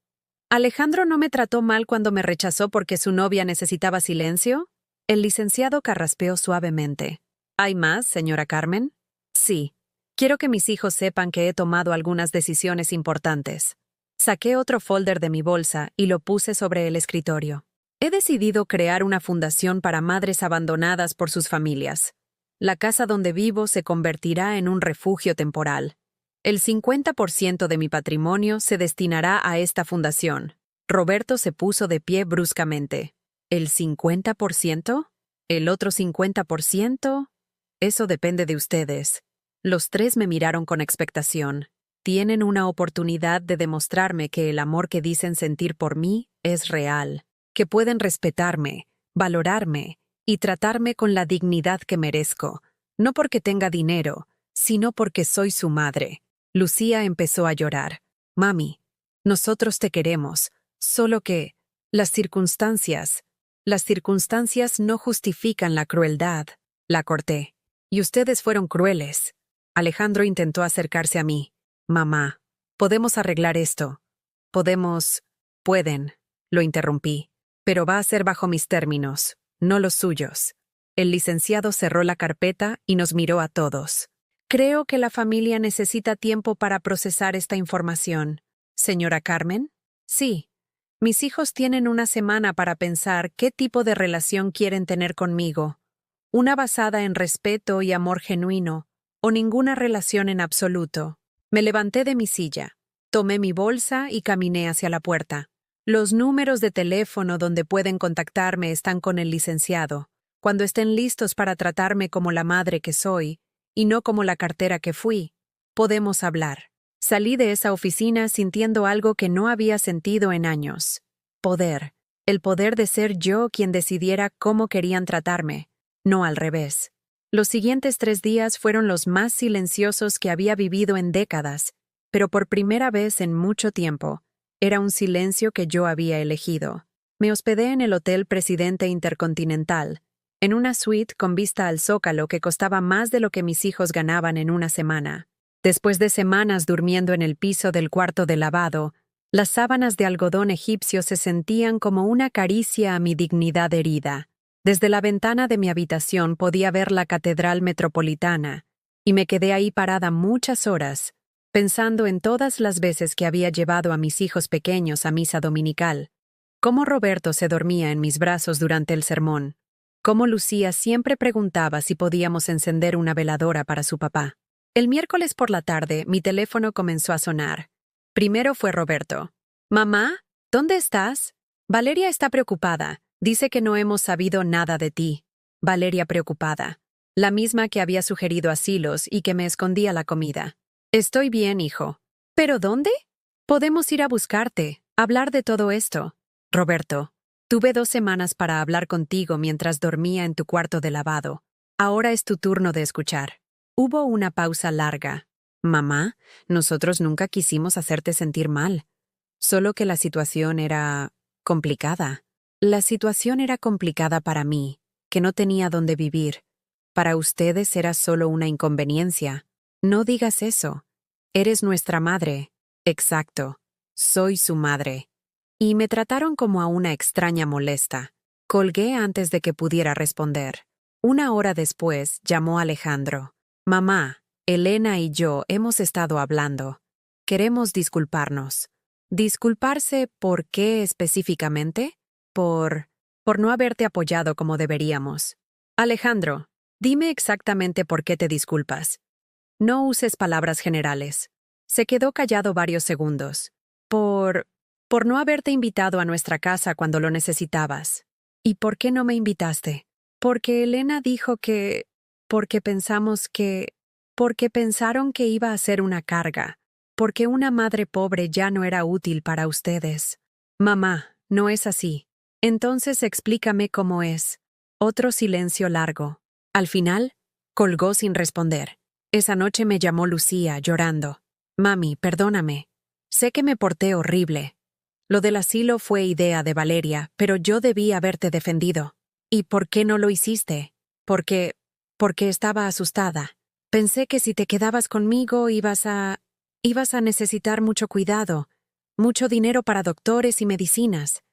¿Alejandro no me trató mal cuando me rechazó porque su novia necesitaba silencio?» El licenciado carraspeó suavemente. «¿Hay más, señora Carmen?» «Sí. Quiero que mis hijos sepan que he tomado algunas decisiones importantes». Saqué otro folder de mi bolsa y lo puse sobre el escritorio. He decidido crear una fundación para madres abandonadas por sus familias. La casa donde vivo se convertirá en un refugio temporal. El 50% de mi patrimonio se destinará a esta fundación. Roberto se puso de pie bruscamente. ¿El 50%? ¿El otro 50%? Eso depende de ustedes. Los tres me miraron con expectación. Tienen una oportunidad de demostrarme que el amor que dicen sentir por mí es real, que pueden respetarme, valorarme y tratarme con la dignidad que merezco, no porque tenga dinero, sino porque soy su madre. Lucía empezó a llorar. Mami, nosotros te queremos, solo que las circunstancias no justifican la crueldad. La corté. Y ustedes fueron crueles. Alejandro intentó acercarse a mí. Mamá, podemos arreglar esto. Pueden, lo interrumpí. Pero va a ser bajo mis términos, no los suyos. El licenciado cerró la carpeta y nos miró a todos. Creo que la familia necesita tiempo para procesar esta información. ¿Señora Carmen? Sí. Mis hijos tienen una semana para pensar qué tipo de relación quieren tener conmigo. Una basada en respeto y amor genuino, o ninguna relación en absoluto. Me levanté de mi silla, tomé mi bolsa y caminé hacia la puerta. Los números de teléfono donde pueden contactarme están con el licenciado. Cuando estén listos para tratarme como la madre que soy, y no como la cartera que fui, podemos hablar. Salí de esa oficina sintiendo algo que no había sentido en años. Poder. El poder de ser yo quien decidiera cómo querían tratarme, no al revés. Los siguientes 3 días fueron los más silenciosos que había vivido en décadas, pero por primera vez en mucho tiempo, era un silencio que yo había elegido. Me hospedé en el Hotel Presidente Intercontinental, en una suite con vista al Zócalo que costaba más de lo que mis hijos ganaban en una semana. Después de semanas durmiendo en el piso del cuarto de lavado, las sábanas de algodón egipcio se sentían como una caricia a mi dignidad herida. Desde la ventana de mi habitación podía ver la Catedral Metropolitana, y me quedé ahí parada muchas horas, pensando en todas las veces que había llevado a mis hijos pequeños a misa dominical, cómo Roberto se dormía en mis brazos durante el sermón, cómo Lucía siempre preguntaba si podíamos encender una veladora para su papá. El miércoles por la tarde, mi teléfono comenzó a sonar. Primero fue Roberto. «Mamá, ¿dónde estás? Valeria está preocupada. Dice que no hemos sabido nada de ti». Valeria preocupada. La misma que había sugerido asilos y que me escondía la comida. «Estoy bien, hijo». «¿Pero dónde?» «Podemos ir a buscarte, hablar de todo esto». Roberto. «Tuve 2 semanas para hablar contigo mientras dormía en tu cuarto de lavado. Ahora es tu turno de escuchar». Hubo una pausa larga. «Mamá, nosotros nunca quisimos hacerte sentir mal. Solo que la situación era complicada». La situación era complicada para mí, que no tenía dónde vivir. Para ustedes era solo una inconveniencia. No digas eso. Eres nuestra madre. Exacto. Soy su madre. Y me trataron como a una extraña molesta. Colgué antes de que pudiera responder. 1 hora después llamó Alejandro. «Mamá, Elena y yo hemos estado hablando. Queremos disculparnos». ¿Disculparse por qué específicamente? Por no haberte apoyado como deberíamos. Alejandro, dime exactamente por qué te disculpas. No uses palabras generales. Se quedó callado varios segundos. Por no haberte invitado a nuestra casa cuando lo necesitabas. ¿Y por qué no me invitaste? Porque Elena dijo que... Porque pensaron que iba a ser una carga. Porque una madre pobre ya no era útil para ustedes. Mamá, no es así. Entonces explícame cómo es. Otro silencio largo. Al final, colgó sin responder. Esa noche me llamó Lucía, llorando. «Mami, perdóname. Sé que me porté horrible. Lo del asilo fue idea de Valeria, pero yo debí haberte defendido». «¿Y por qué no lo hiciste?» Porque estaba asustada. Pensé que si te quedabas conmigo ibas a necesitar mucho cuidado, mucho dinero para doctores y medicinas.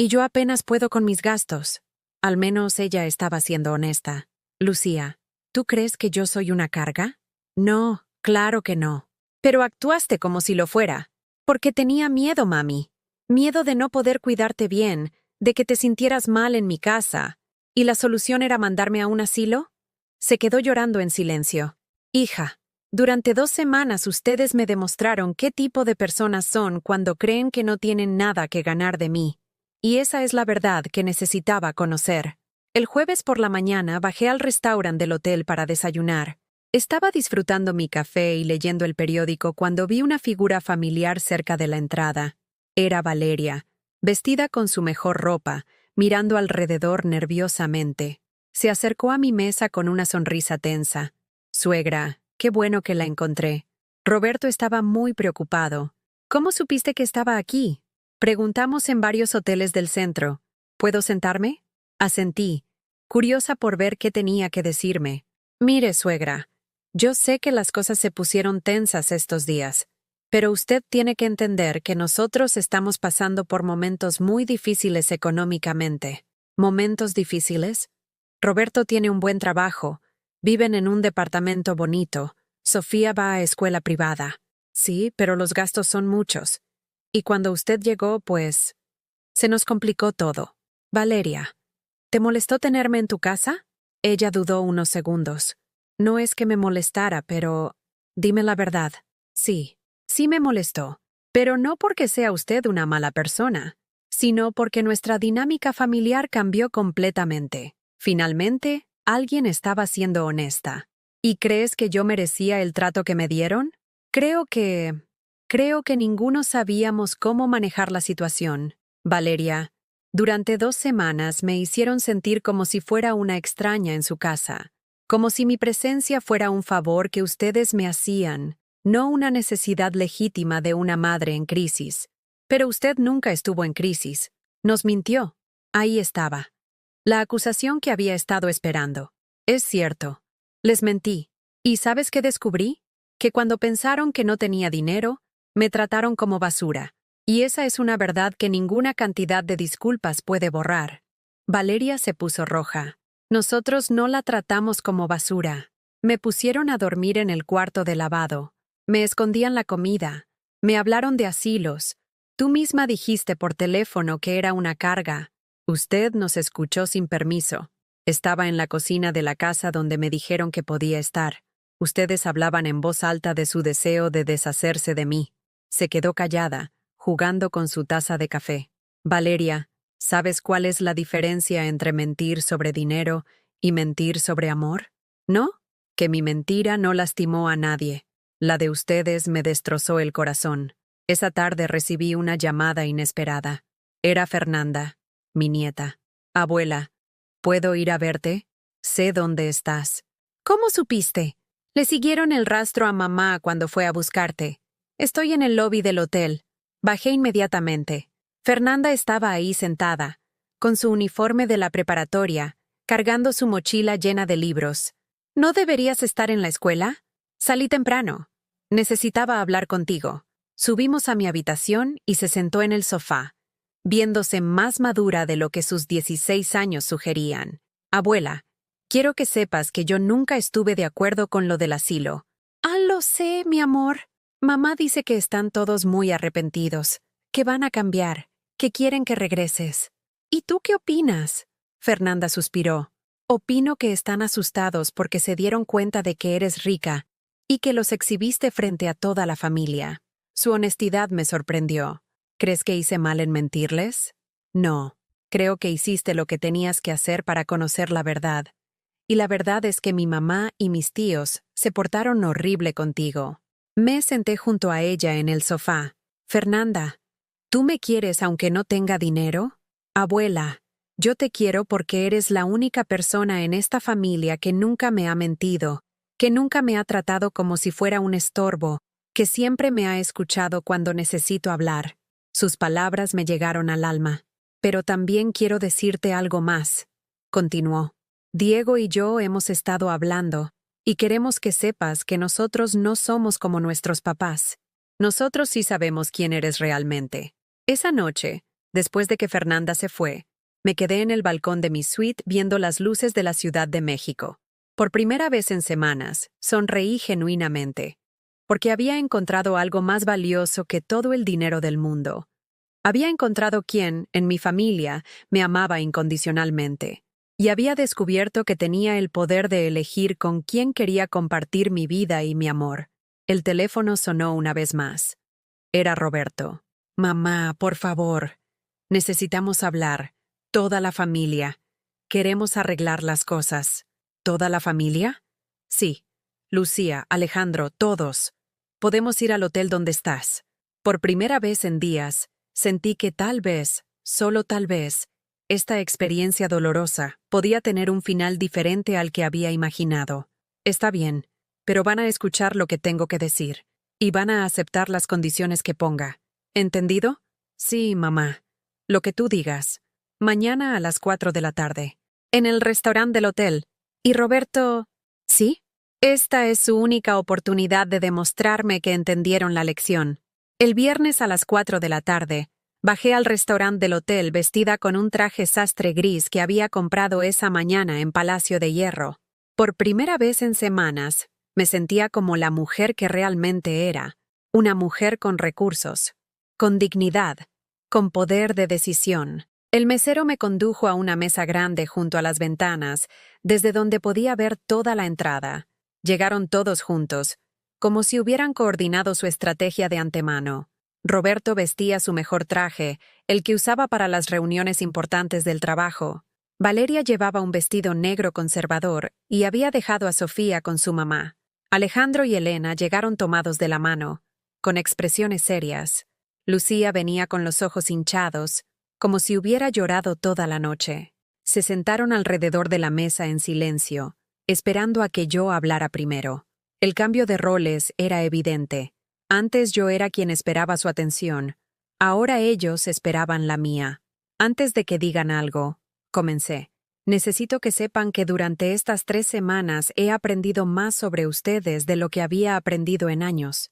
Y yo apenas puedo con mis gastos». Al menos ella estaba siendo honesta. «Lucía, ¿tú crees que yo soy una carga?» «No, claro que no. Pero actuaste como si lo fuera. Porque tenía miedo, mami. Miedo de no poder cuidarte bien, de que te sintieras mal en mi casa. ¿Y la solución era mandarme a un asilo?» Se quedó llorando en silencio. «Hija, durante 2 semanas ustedes me demostraron qué tipo de personas son cuando creen que no tienen nada que ganar de mí. Y esa es la verdad que necesitaba conocer. El jueves por la mañana bajé al restaurante del hotel para desayunar. Estaba disfrutando mi café y leyendo el periódico cuando vi una figura familiar cerca de la entrada. Era Valeria, vestida con su mejor ropa, mirando alrededor nerviosamente. Se acercó a mi mesa con una sonrisa tensa. Suegra, qué bueno que la encontré. Roberto estaba muy preocupado. ¿Cómo supiste que estaba aquí? Preguntamos en varios hoteles del centro. ¿Puedo sentarme? Asentí, curiosa por ver qué tenía que decirme. Mire, suegra, yo sé que las cosas se pusieron tensas estos días, pero usted tiene que entender que nosotros estamos pasando por momentos muy difíciles económicamente. ¿Momentos difíciles? Roberto tiene un buen trabajo, viven en un departamento bonito, Sofía va a escuela privada. Sí, pero los gastos son muchos. Y cuando usted llegó, pues, se nos complicó todo. Valeria, ¿te molestó tenerme en tu casa? Ella dudó unos segundos. No es que me molestara, pero... Dime la verdad. Sí, sí me molestó. Pero no porque sea usted una mala persona, sino porque nuestra dinámica familiar cambió completamente. Finalmente, alguien estaba siendo honesta. ¿Y crees que yo merecía el trato que me dieron? Creo que ninguno sabíamos cómo manejar la situación. Valeria, durante 2 semanas me hicieron sentir como si fuera una extraña en su casa, como si mi presencia fuera un favor que ustedes me hacían, no una necesidad legítima de una madre en crisis. Pero usted nunca estuvo en crisis. Nos mintió. Ahí estaba. La acusación que había estado esperando. Es cierto. Les mentí. ¿Y sabes qué descubrí? Que cuando pensaron que no tenía dinero, me trataron como basura. Y esa es una verdad que ninguna cantidad de disculpas puede borrar. Valeria se puso roja. Nosotros no la tratamos como basura. Me pusieron a dormir en el cuarto de lavado. Me escondían la comida. Me hablaron de asilos. Tú misma dijiste por teléfono que era una carga. Usted nos escuchó sin permiso. Estaba en la cocina de la casa donde me dijeron que podía estar. Ustedes hablaban en voz alta de su deseo de deshacerse de mí. Se quedó callada, jugando con su taza de café. Valeria, ¿sabes cuál es la diferencia entre mentir sobre dinero y mentir sobre amor? ¿No? Que mi mentira no lastimó a nadie. La de ustedes me destrozó el corazón. Esa tarde recibí una llamada inesperada. Era Fernanda, mi nieta. Abuela, ¿puedo ir a verte? Sé dónde estás. ¿Cómo supiste? Le siguieron el rastro a mamá cuando fue a buscarte. Estoy en el lobby del hotel. Bajé inmediatamente. Fernanda estaba ahí sentada, con su uniforme de la preparatoria, cargando su mochila llena de libros. ¿No deberías estar en la escuela? Salí temprano. Necesitaba hablar contigo. Subimos a mi habitación y se sentó en el sofá, viéndose más madura de lo que sus 16 años sugerían. Abuela, quiero que sepas que yo nunca estuve de acuerdo con lo del asilo. Ah, lo sé, mi amor. Mamá dice que están todos muy arrepentidos, que van a cambiar, que quieren que regreses. ¿Y tú qué opinas? Fernanda suspiró. Opino que están asustados porque se dieron cuenta de que eres rica y que los exhibiste frente a toda la familia. Su honestidad me sorprendió. ¿Crees que hice mal en mentirles? No. Creo que hiciste lo que tenías que hacer para conocer la verdad. Y la verdad es que mi mamá y mis tíos se portaron horrible contigo. Me senté junto a ella en el sofá. Fernanda, ¿tú me quieres aunque no tenga dinero? Abuela, yo te quiero porque eres la única persona en esta familia que nunca me ha mentido, que nunca me ha tratado como si fuera un estorbo, que siempre me ha escuchado cuando necesito hablar. Sus palabras me llegaron al alma. Pero también quiero decirte algo más, continuó. Diego y yo hemos estado hablando, y queremos que sepas que nosotros no somos como nuestros papás. Nosotros sí sabemos quién eres realmente. Esa noche, después de que Fernanda se fue, me quedé en el balcón de mi suite viendo las luces de la Ciudad de México. Por primera vez en semanas, sonreí genuinamente, porque había encontrado algo más valioso que todo el dinero del mundo. Había encontrado quien, en mi familia, me amaba incondicionalmente, y había descubierto que tenía el poder de elegir con quién quería compartir mi vida y mi amor. El teléfono sonó una vez más. Era Roberto. Mamá, por favor. Necesitamos hablar. Toda la familia. Queremos arreglar las cosas. ¿Toda la familia? Sí. Lucía, Alejandro, todos. Podemos ir al hotel donde estás. Por primera vez en días, sentí que tal vez, solo tal vez, esta experiencia dolorosa podía tener un final diferente al que había imaginado. Está bien, pero van a escuchar lo que tengo que decir. Y van a aceptar las condiciones que ponga. ¿Entendido? Sí, mamá. Lo que tú digas. Mañana a las 4 de la tarde. En el restaurante del hotel. Y Roberto... ¿Sí? Esta es su única oportunidad de demostrarme que entendieron la lección. El viernes a las 4 de la tarde, bajé al restaurante del hotel vestida con un traje sastre gris que había comprado esa mañana en Palacio de Hierro. Por primera vez en semanas, me sentía como la mujer que realmente era, una mujer con recursos, con dignidad, con poder de decisión. El mesero me condujo a una mesa grande junto a las ventanas, desde donde podía ver toda la entrada. Llegaron todos juntos, como si hubieran coordinado su estrategia de antemano. Roberto vestía su mejor traje, el que usaba para las reuniones importantes del trabajo. Valeria llevaba un vestido negro conservador y había dejado a Sofía con su mamá. Alejandro y Elena llegaron tomados de la mano, con expresiones serias. Lucía venía con los ojos hinchados, como si hubiera llorado toda la noche. Se sentaron alrededor de la mesa en silencio, esperando a que yo hablara primero. El cambio de roles era evidente. Antes yo era quien esperaba su atención. Ahora ellos esperaban la mía. Antes de que digan algo, comencé. Necesito que sepan que durante estas 3 semanas he aprendido más sobre ustedes de lo que había aprendido en años.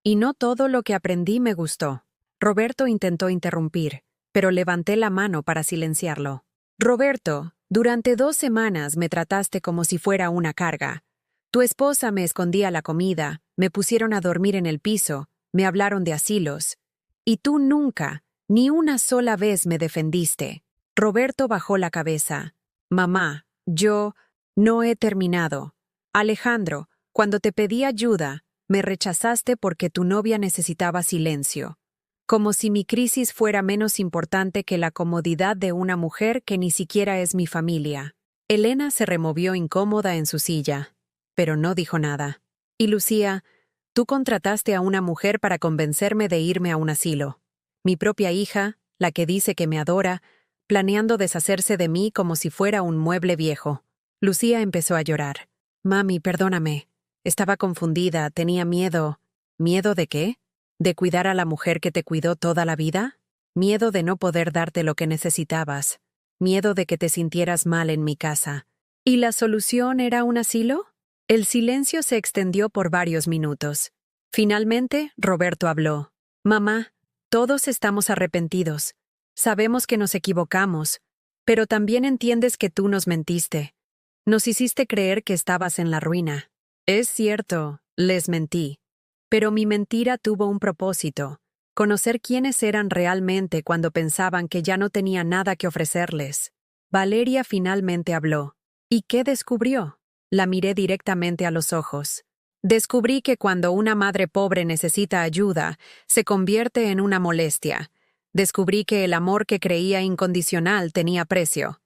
Y no todo lo que aprendí me gustó. Roberto intentó interrumpir, pero levanté la mano para silenciarlo. Roberto, durante 2 semanas me trataste como si fuera una carga. Tu esposa me escondía la comida, me pusieron a dormir en el piso, me hablaron de asilos. Y tú nunca, ni una sola vez me defendiste. Roberto bajó la cabeza. Mamá, yo no he terminado. Alejandro, cuando te pedí ayuda, me rechazaste porque tu novia necesitaba silencio. Como si mi crisis fuera menos importante que la comodidad de una mujer que ni siquiera es mi familia. Elena se removió incómoda en su silla, pero no dijo nada. Y Lucía, tú contrataste a una mujer para convencerme de irme a un asilo. Mi propia hija, la que dice que me adora, planeando deshacerse de mí como si fuera un mueble viejo. Lucía empezó a llorar. Mami, perdóname. Estaba confundida, tenía miedo. ¿Miedo de qué? ¿De cuidar a la mujer que te cuidó toda la vida? Miedo de no poder darte lo que necesitabas. Miedo de que te sintieras mal en mi casa. ¿Y la solución era un asilo? El silencio se extendió por varios minutos. Finalmente, Roberto habló. Mamá, todos estamos arrepentidos. Sabemos que nos equivocamos, pero también entiendes que tú nos mentiste. Nos hiciste creer que estabas en la ruina. Es cierto, les mentí. Pero mi mentira tuvo un propósito: conocer quiénes eran realmente cuando pensaban que ya no tenía nada que ofrecerles. Valeria finalmente habló. ¿Y qué descubrió? La miré directamente a los ojos. Descubrí que cuando una madre pobre necesita ayuda, se convierte en una molestia. Descubrí que el amor que creía incondicional tenía precio.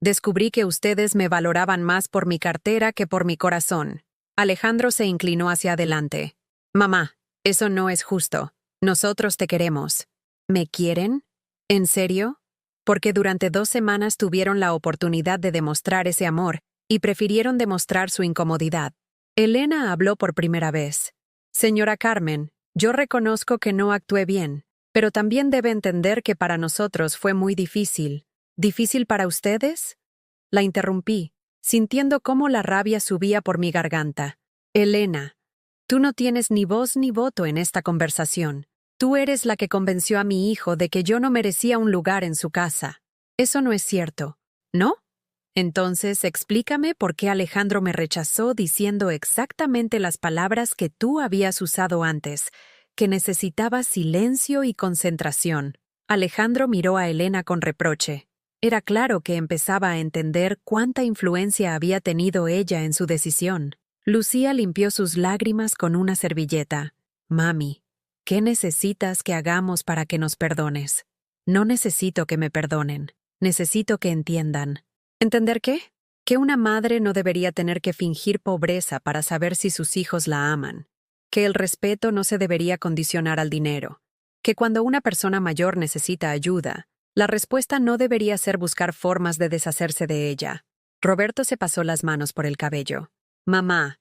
Descubrí que ustedes me valoraban más por mi cartera que por mi corazón. Alejandro se inclinó hacia adelante. Mamá, eso no es justo. Nosotros te queremos. ¿Me quieren? ¿En serio? Porque durante 2 semanas tuvieron la oportunidad de demostrar ese amor y prefirieron demostrar su incomodidad. Elena habló por primera vez. Señora Carmen, yo reconozco que no actué bien, pero también debe entender que para nosotros fue muy difícil. ¿Difícil para ustedes? La interrumpí, sintiendo cómo la rabia subía por mi garganta. Elena, tú no tienes ni voz ni voto en esta conversación. Tú eres la que convenció a mi hijo de que yo no merecía un lugar en su casa. Eso no es cierto, ¿no? Entonces, explícame por qué Alejandro me rechazó diciendo exactamente las palabras que tú habías usado antes, que necesitaba silencio y concentración. Alejandro miró a Elena con reproche. Era claro que empezaba a entender cuánta influencia había tenido ella en su decisión. Lucía limpió sus lágrimas con una servilleta. Mami, ¿qué necesitas que hagamos para que nos perdones? No necesito que me perdonen. Necesito que entiendan. ¿Entender qué? Que una madre no debería tener que fingir pobreza para saber si sus hijos la aman. Que el respeto no se debería condicionar al dinero. Que cuando una persona mayor necesita ayuda, la respuesta no debería ser buscar formas de deshacerse de ella. Roberto se pasó las manos por el cabello. Mamá,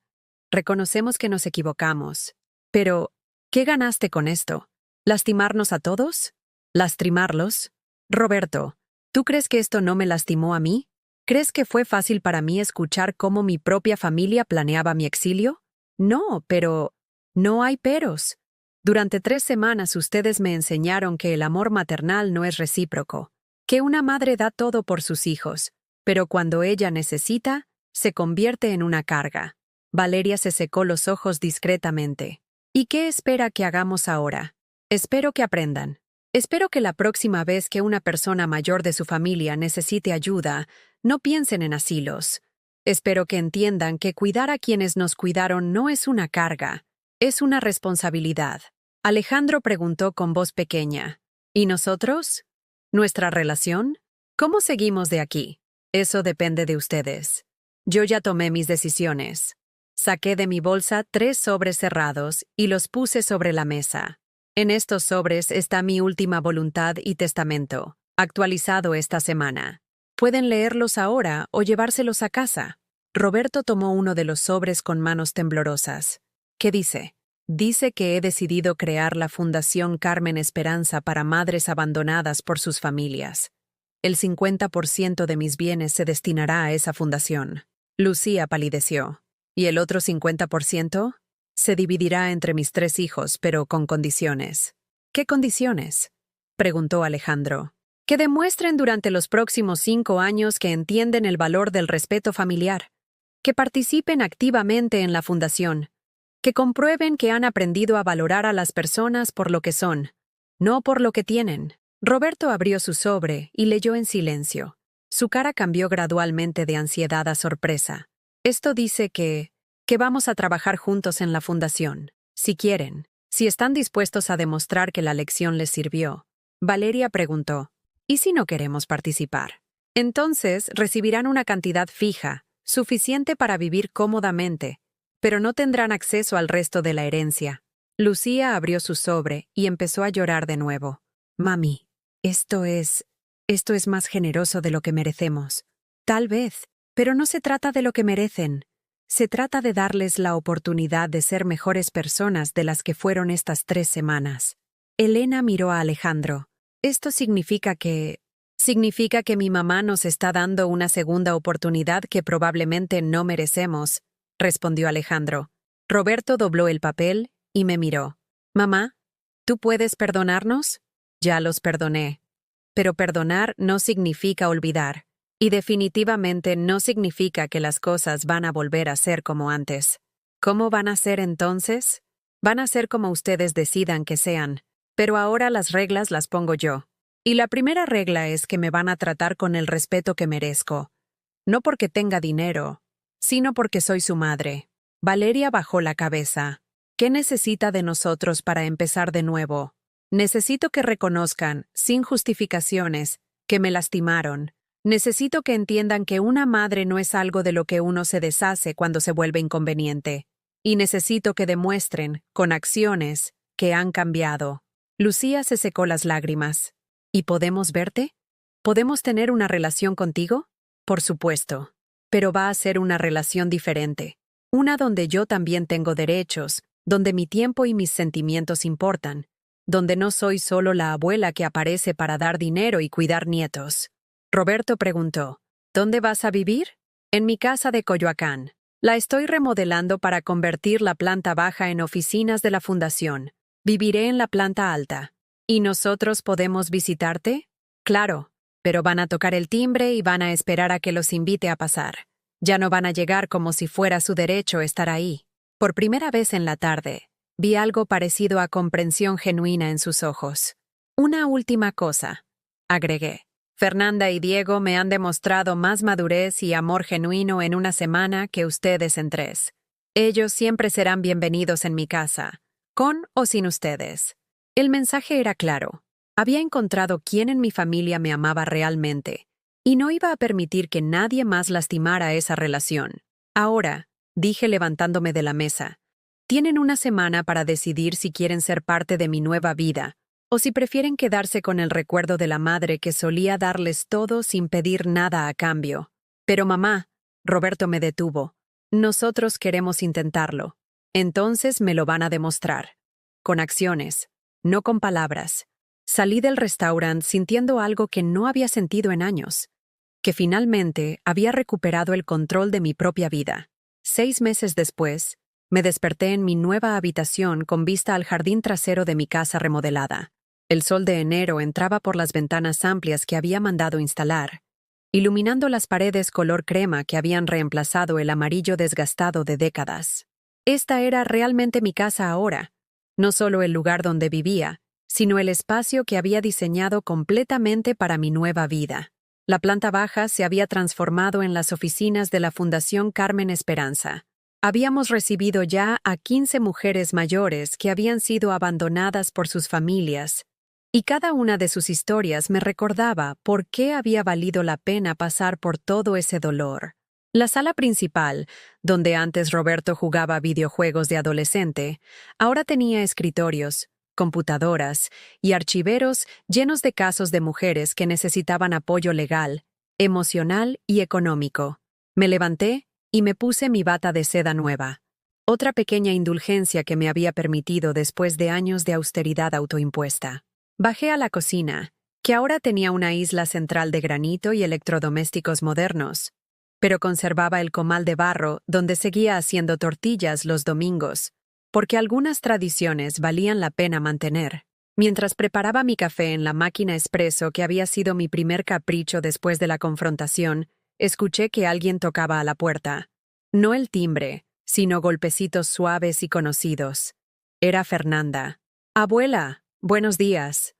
reconocemos que nos equivocamos. Pero, ¿qué ganaste con esto? ¿Lastimarnos a todos? ¿Lastimarlos? Roberto, ¿tú crees que esto no me lastimó a mí? ¿Crees que fue fácil para mí escuchar cómo mi propia familia planeaba mi exilio? No, pero no hay peros. Durante 3 semanas ustedes me enseñaron que el amor maternal no es recíproco, que una madre da todo por sus hijos, pero cuando ella necesita, se convierte en una carga. Valeria se secó los ojos discretamente. ¿Y qué espera que hagamos ahora? Espero que aprendan. Espero que la próxima vez que una persona mayor de su familia necesite ayuda, no piensen en asilos. Espero que entiendan que cuidar a quienes nos cuidaron no es una carga, es una responsabilidad. Alejandro preguntó con voz pequeña. ¿Y nosotros? ¿Nuestra relación? ¿Cómo seguimos de aquí? Eso depende de ustedes. Yo ya tomé mis decisiones. Saqué de mi bolsa 3 sobres cerrados y los puse sobre la mesa. En estos sobres está mi última voluntad y testamento, actualizado esta semana. Pueden leerlos ahora o llevárselos a casa. Roberto tomó uno de los sobres con manos temblorosas. ¿Qué dice? Dice que he decidido crear la Fundación Carmen Esperanza para madres abandonadas por sus familias. El 50% de mis bienes se destinará a esa fundación. Lucía palideció. ¿Y el otro 50%? Se dividirá entre mis 3 hijos, pero con condiciones. ¿Qué condiciones? Preguntó Alejandro. Que demuestren durante los próximos 5 años que entienden el valor del respeto familiar. Que participen activamente en la fundación. Que comprueben que han aprendido a valorar a las personas por lo que son, no por lo que tienen. Roberto abrió su sobre y leyó en silencio. Su cara cambió gradualmente de ansiedad a sorpresa. Esto dice que vamos a trabajar juntos en la fundación, si quieren, si están dispuestos a demostrar que la lección les sirvió. Valeria preguntó, ¿y si no queremos participar? Entonces recibirán una cantidad fija, suficiente para vivir cómodamente, pero no tendrán acceso al resto de la herencia. Lucía abrió su sobre y empezó a llorar de nuevo. Mami, esto es más generoso de lo que merecemos. Tal vez, pero no se trata de lo que merecen. Se trata de darles la oportunidad de ser mejores personas de las que fueron estas 3 semanas. Elena miró a Alejandro. Esto significa que mi mamá nos está dando una segunda oportunidad que probablemente no merecemos, respondió Alejandro. Roberto dobló el papel y me miró. Mamá, ¿tú puedes perdonarnos? Ya los perdoné. Pero perdonar no significa olvidar. Y definitivamente no significa que las cosas van a volver a ser como antes. ¿Cómo van a ser entonces? Van a ser como ustedes decidan que sean. Pero ahora las reglas las pongo yo. Y la primera regla es que me van a tratar con el respeto que merezco. No porque tenga dinero, sino porque soy su madre. Valeria bajó la cabeza. ¿Qué necesita de nosotros para empezar de nuevo? Necesito que reconozcan, sin justificaciones, que me lastimaron. Necesito que entiendan que una madre no es algo de lo que uno se deshace cuando se vuelve inconveniente. Y necesito que demuestren, con acciones, que han cambiado. Lucía se secó las lágrimas. ¿Y podemos verte? ¿Podemos tener una relación contigo? Por supuesto. Pero va a ser una relación diferente. Una donde yo también tengo derechos, donde mi tiempo y mis sentimientos importan, donde no soy solo la abuela que aparece para dar dinero y cuidar nietos. Roberto preguntó, ¿dónde vas a vivir? En mi casa de Coyoacán. La estoy remodelando para convertir la planta baja en oficinas de la fundación. Viviré en la planta alta. ¿Y nosotros podemos visitarte? Claro, pero van a tocar el timbre y van a esperar a que los invite a pasar. Ya no van a llegar como si fuera su derecho estar ahí. Por primera vez en la tarde, vi algo parecido a comprensión genuina en sus ojos. Una última cosa, agregué. Fernanda y Diego me han demostrado más madurez y amor genuino en una semana que ustedes en 3. Ellos siempre serán bienvenidos en mi casa, con o sin ustedes. El mensaje era claro. Había encontrado quién en mi familia me amaba realmente, y no iba a permitir que nadie más lastimara esa relación. Ahora, dije levantándome de la mesa, tienen una semana para decidir si quieren ser parte de mi nueva vida, o si prefieren quedarse con el recuerdo de la madre que solía darles todo sin pedir nada a cambio. Pero mamá, Roberto me detuvo, nosotros queremos intentarlo. Entonces me lo van a demostrar. Con acciones, no con palabras. Salí del restaurante sintiendo algo que no había sentido en años, que finalmente había recuperado el control de mi propia vida. 6 meses después, me desperté en mi nueva habitación con vista al jardín trasero de mi casa remodelada. El sol de enero entraba por las ventanas amplias que había mandado instalar, iluminando las paredes color crema que habían reemplazado el amarillo desgastado de décadas. Esta era realmente mi casa ahora, no solo el lugar donde vivía, sino el espacio que había diseñado completamente para mi nueva vida. La planta baja se había transformado en las oficinas de la Fundación Carmen Esperanza. Habíamos recibido ya a 15 mujeres mayores que habían sido abandonadas por sus familias, y cada una de sus historias me recordaba por qué había valido la pena pasar por todo ese dolor. La sala principal, donde antes Roberto jugaba videojuegos de adolescente, ahora tenía escritorios, computadoras y archiveros llenos de casos de mujeres que necesitaban apoyo legal, emocional y económico. Me levanté y me puse mi bata de seda nueva, otra pequeña indulgencia que me había permitido después de años de austeridad autoimpuesta. Bajé a la cocina, que ahora tenía una isla central de granito y electrodomésticos modernos, pero conservaba el comal de barro donde seguía haciendo tortillas los domingos, porque algunas tradiciones valían la pena mantener. Mientras preparaba mi café en la máquina expreso que había sido mi primer capricho después de la confrontación, escuché que alguien tocaba a la puerta. No el timbre, sino golpecitos suaves y conocidos. Era Fernanda. «Abuela, buenos días».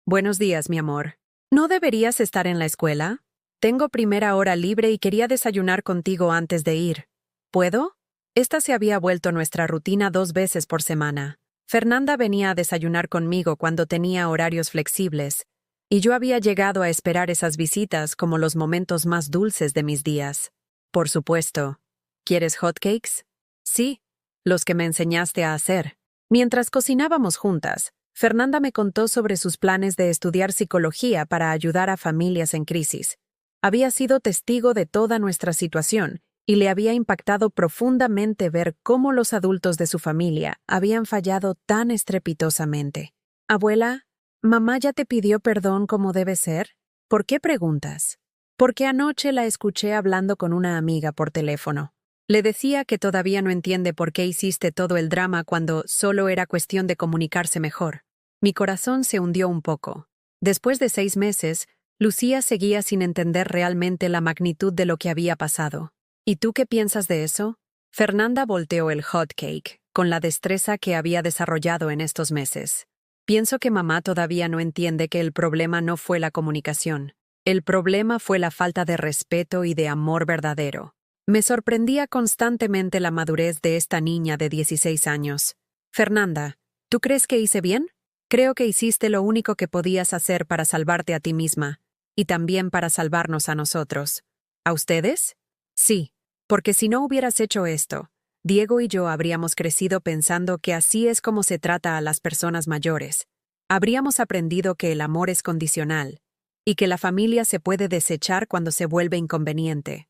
«Buenos días, mi amor. ¿No deberías estar en la escuela? Tengo primera hora libre y quería desayunar contigo antes de ir. ¿Puedo?» Esta se había vuelto nuestra rutina 2 veces por semana. Fernanda venía a desayunar conmigo cuando tenía horarios flexibles, y yo había llegado a esperar esas visitas como los momentos más dulces de mis días. Por supuesto. ¿Quieres hotcakes? Sí, los que me enseñaste a hacer. Mientras cocinábamos juntas, Fernanda me contó sobre sus planes de estudiar psicología para ayudar a familias en crisis. Había sido testigo de toda nuestra situación y le había impactado profundamente ver cómo los adultos de su familia habían fallado tan estrepitosamente. «Abuela, ¿mamá ya te pidió perdón como debe ser? ¿Por qué preguntas?» «Porque anoche la escuché hablando con una amiga por teléfono. Le decía que todavía no entiende por qué hiciste todo el drama cuando solo era cuestión de comunicarse mejor». Mi corazón se hundió un poco. Después de 6 meses, Lucía seguía sin entender realmente la magnitud de lo que había pasado. ¿Y tú qué piensas de eso? Fernanda volteó el hot cake, con la destreza que había desarrollado en estos meses. Pienso que mamá todavía no entiende que el problema no fue la comunicación. El problema fue la falta de respeto y de amor verdadero. Me sorprendía constantemente la madurez de esta niña de 16 años. Fernanda, ¿tú crees que hice bien? Creo que hiciste lo único que podías hacer para salvarte a ti misma, y también para salvarnos a nosotros. ¿A ustedes? Sí, porque si no hubieras hecho esto, Diego y yo habríamos crecido pensando que así es como se trata a las personas mayores. Habríamos aprendido que el amor es condicional, y que la familia se puede desechar cuando se vuelve inconveniente.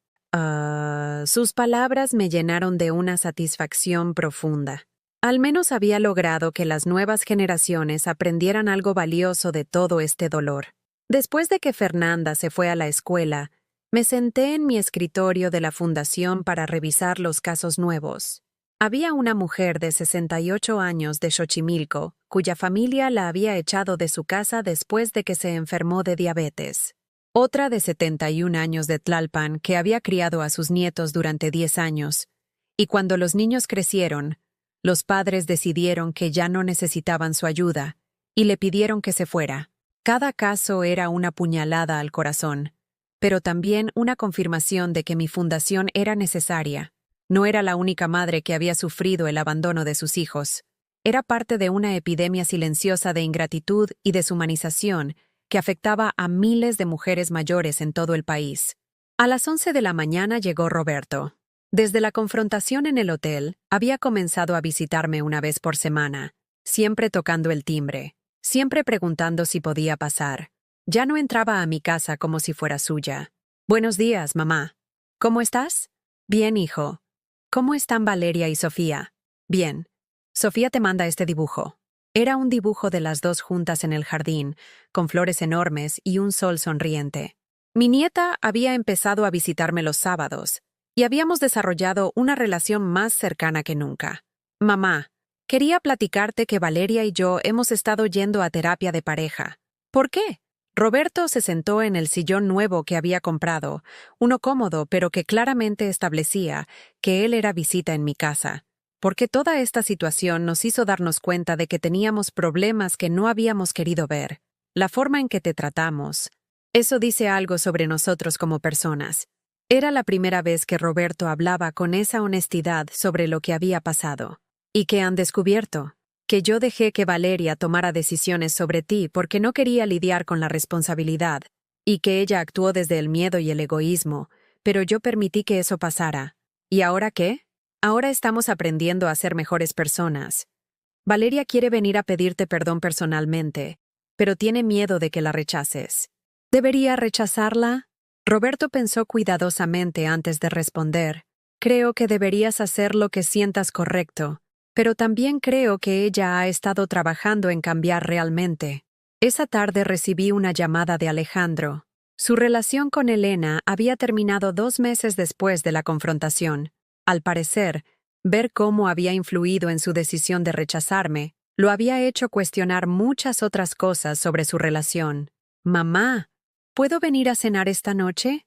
Sus palabras me llenaron de una satisfacción profunda. Al menos había logrado que las nuevas generaciones aprendieran algo valioso de todo este dolor. Después de que Fernanda se fue a la escuela, me senté en mi escritorio de la fundación para revisar los casos nuevos. Había una mujer de 68 años de Xochimilco, cuya familia la había echado de su casa después de que se enfermó de diabetes. Otra de 71 años de Tlalpan, que había criado a sus nietos durante 10 años. Y cuando los niños crecieron, los padres decidieron que ya no necesitaban su ayuda y le pidieron que se fuera. Cada caso era una puñalada al corazón, pero también una confirmación de que mi fundación era necesaria. No era la única madre que había sufrido el abandono de sus hijos. Era parte de una epidemia silenciosa de ingratitud y deshumanización que afectaba a miles de mujeres mayores en todo el país. A las 11 de la mañana llegó Roberto. Desde la confrontación en el hotel, había comenzado a visitarme una vez por semana, siempre tocando el timbre, siempre preguntando si podía pasar. Ya no entraba a mi casa como si fuera suya. «Buenos días, mamá. ¿Cómo estás?» «Bien, hijo». «¿Cómo están Valeria y Sofía?» «Bien. Sofía te manda este dibujo». Era un dibujo de las dos juntas en el jardín, con flores enormes y un sol sonriente. Mi nieta había empezado a visitarme los sábados, y habíamos desarrollado una relación más cercana que nunca. «Mamá, quería platicarte que Valeria y yo hemos estado yendo a terapia de pareja». «¿Por qué?» Roberto se sentó en el sillón nuevo que había comprado, uno cómodo pero que claramente establecía que él era visita en mi casa, porque toda esta situación nos hizo darnos cuenta de que teníamos problemas que no habíamos querido ver. La forma en que te tratamos. Eso dice algo sobre nosotros como personas. Era la primera vez que Roberto hablaba con esa honestidad sobre lo que había pasado. ¿Y qué han descubierto? Que yo dejé que Valeria tomara decisiones sobre ti porque no quería lidiar con la responsabilidad, y que ella actuó desde el miedo y el egoísmo, pero yo permití que eso pasara. ¿Y ahora qué? Ahora estamos aprendiendo a ser mejores personas. Valeria quiere venir a pedirte perdón personalmente, pero tiene miedo de que la rechaces. ¿Debería rechazarla? Roberto pensó cuidadosamente antes de responder. Creo que deberías hacer lo que sientas correcto. Pero también creo que ella ha estado trabajando en cambiar realmente. Esa tarde recibí una llamada de Alejandro. Su relación con Elena había terminado 2 meses después de la confrontación. Al parecer, ver cómo había influido en su decisión de rechazarme, lo había hecho cuestionar muchas otras cosas sobre su relación. «Mamá, ¿puedo venir a cenar esta noche?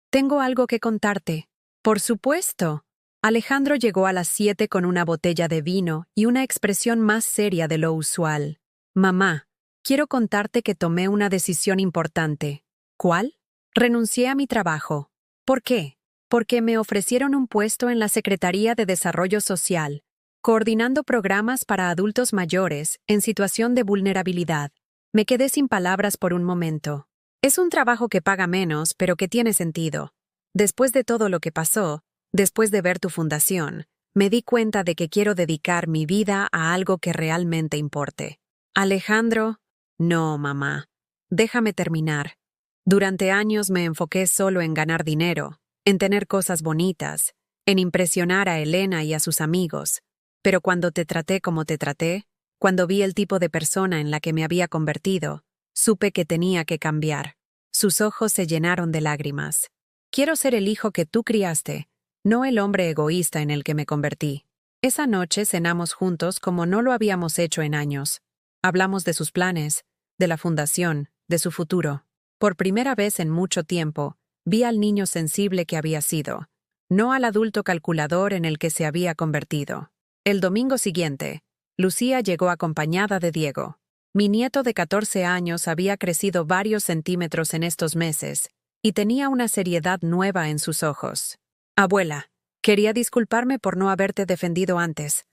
Tengo algo que contarte». «Por supuesto». Alejandro llegó a las 7 con una botella de vino y una expresión más seria de lo usual. «Mamá, quiero contarte que tomé una decisión importante». «¿Cuál?» «Renuncié a mi trabajo». «¿Por qué?» «Porque me ofrecieron un puesto en la Secretaría de Desarrollo Social, coordinando programas para adultos mayores en situación de vulnerabilidad». Me quedé sin palabras por un momento. Es un trabajo que paga menos, pero que tiene sentido. Después de todo lo que pasó, después de ver tu fundación, me di cuenta de que quiero dedicar mi vida a algo que realmente importe. Alejandro, no, mamá. Déjame terminar. Durante años me enfoqué solo en ganar dinero, en tener cosas bonitas, en impresionar a Elena y a sus amigos. Pero cuando te traté como te traté, cuando vi el tipo de persona en la que me había convertido, supe que tenía que cambiar. Sus ojos se llenaron de lágrimas. Quiero ser el hijo que tú criaste, no el hombre egoísta en el que me convertí. Esa noche cenamos juntos como no lo habíamos hecho en años. Hablamos de sus planes, de la fundación, de su futuro. Por primera vez en mucho tiempo, vi al niño sensible que había sido, no al adulto calculador en el que se había convertido. El domingo siguiente, Lucía llegó acompañada de Diego. Mi nieto de 14 años había crecido varios centímetros en estos meses y tenía una seriedad nueva en sus ojos. «Abuela, quería disculparme por no haberte defendido antes»,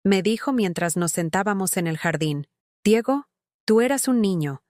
me dijo mientras nos sentábamos en el jardín. «Diego, tú eras un niño.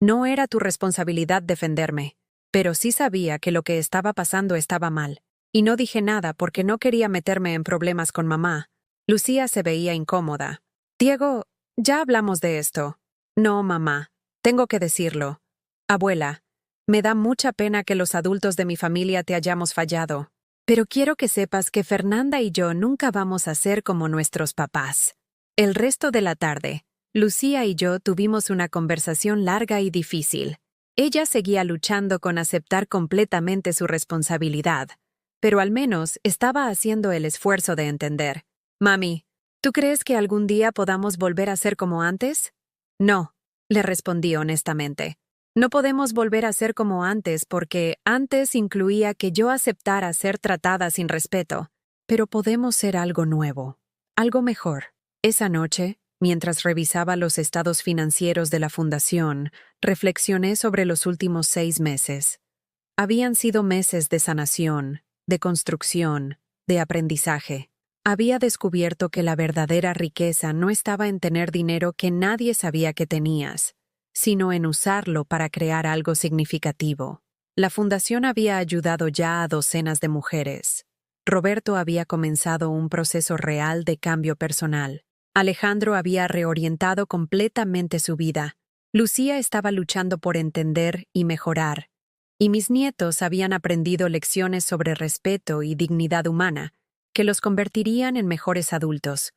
No era tu responsabilidad defenderme, pero sí sabía que lo que estaba pasando estaba mal, y no dije nada porque no quería meterme en problemas con mamá». Lucía se veía incómoda. «Diego, ya hablamos de esto». «No, mamá, tengo que decirlo. Abuela, me da mucha pena que los adultos de mi familia te hayamos fallado. Pero quiero que sepas que Fernanda y yo nunca vamos a ser como nuestros papás». El resto de la tarde, Lucía y yo tuvimos una conversación larga y difícil. Ella seguía luchando con aceptar completamente su responsabilidad, pero al menos estaba haciendo el esfuerzo de entender. «Mami, ¿tú crees que algún día podamos volver a ser como antes?» «No», le respondí honestamente. «No podemos volver a ser como antes porque antes incluía que yo aceptara ser tratada sin respeto. Pero podemos ser algo nuevo, algo mejor». Esa noche, mientras revisaba los estados financieros de la fundación, reflexioné sobre los últimos 6 meses. Habían sido meses de sanación, de construcción, de aprendizaje. había descubierto que la verdadera riqueza no estaba en tener dinero que nadie sabía que tenías, sino en usarlo para crear algo significativo. La fundación había ayudado ya a docenas de mujeres. Roberto había comenzado un proceso real de cambio personal. Alejandro había reorientado completamente su vida. Lucía estaba luchando por entender y mejorar. Y mis nietos habían aprendido lecciones sobre respeto y dignidad humana, que los convertirían en mejores adultos.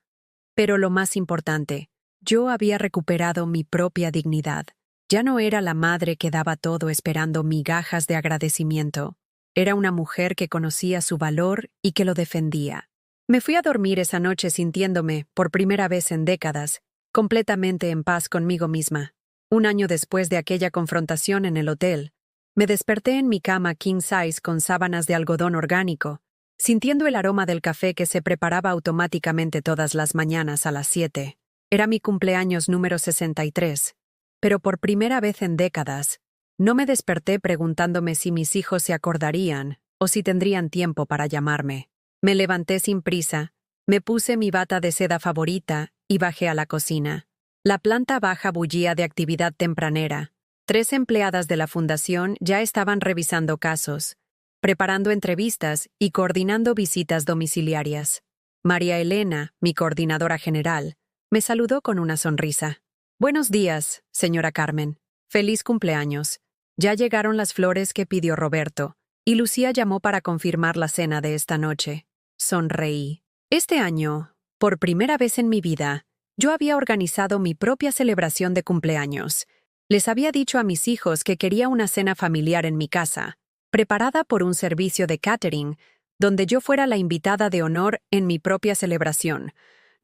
Pero lo más importante, yo había recuperado mi propia dignidad. Ya no era la madre que daba todo esperando migajas de agradecimiento. Era una mujer que conocía su valor y que lo defendía. Me fui a dormir esa noche sintiéndome, por primera vez en décadas, completamente en paz conmigo misma. Un año después de aquella confrontación en el hotel, me desperté en mi cama king size con sábanas de algodón orgánico, sintiendo el aroma del café que se preparaba automáticamente todas las mañanas a las 7. Era mi cumpleaños número 63, pero por primera vez en décadas, no me desperté preguntándome si mis hijos se acordarían o si tendrían tiempo para llamarme. Me levanté sin prisa, me puse mi bata de seda favorita y bajé a la cocina. La planta baja bullía de actividad tempranera. 3 empleadas de la fundación ya estaban revisando casos, preparando entrevistas y coordinando visitas domiciliarias. María Elena, mi coordinadora general, me saludó con una sonrisa. «Buenos días, señora Carmen. Feliz cumpleaños. Ya llegaron las flores que pidió Roberto, y Lucía llamó para confirmar la cena de esta noche». Sonreí. Este año, por primera vez en mi vida, yo había organizado mi propia celebración de cumpleaños. Les había dicho a mis hijos que quería una cena familiar en mi casa, preparada por un servicio de catering, donde yo fuera la invitada de honor en mi propia celebración,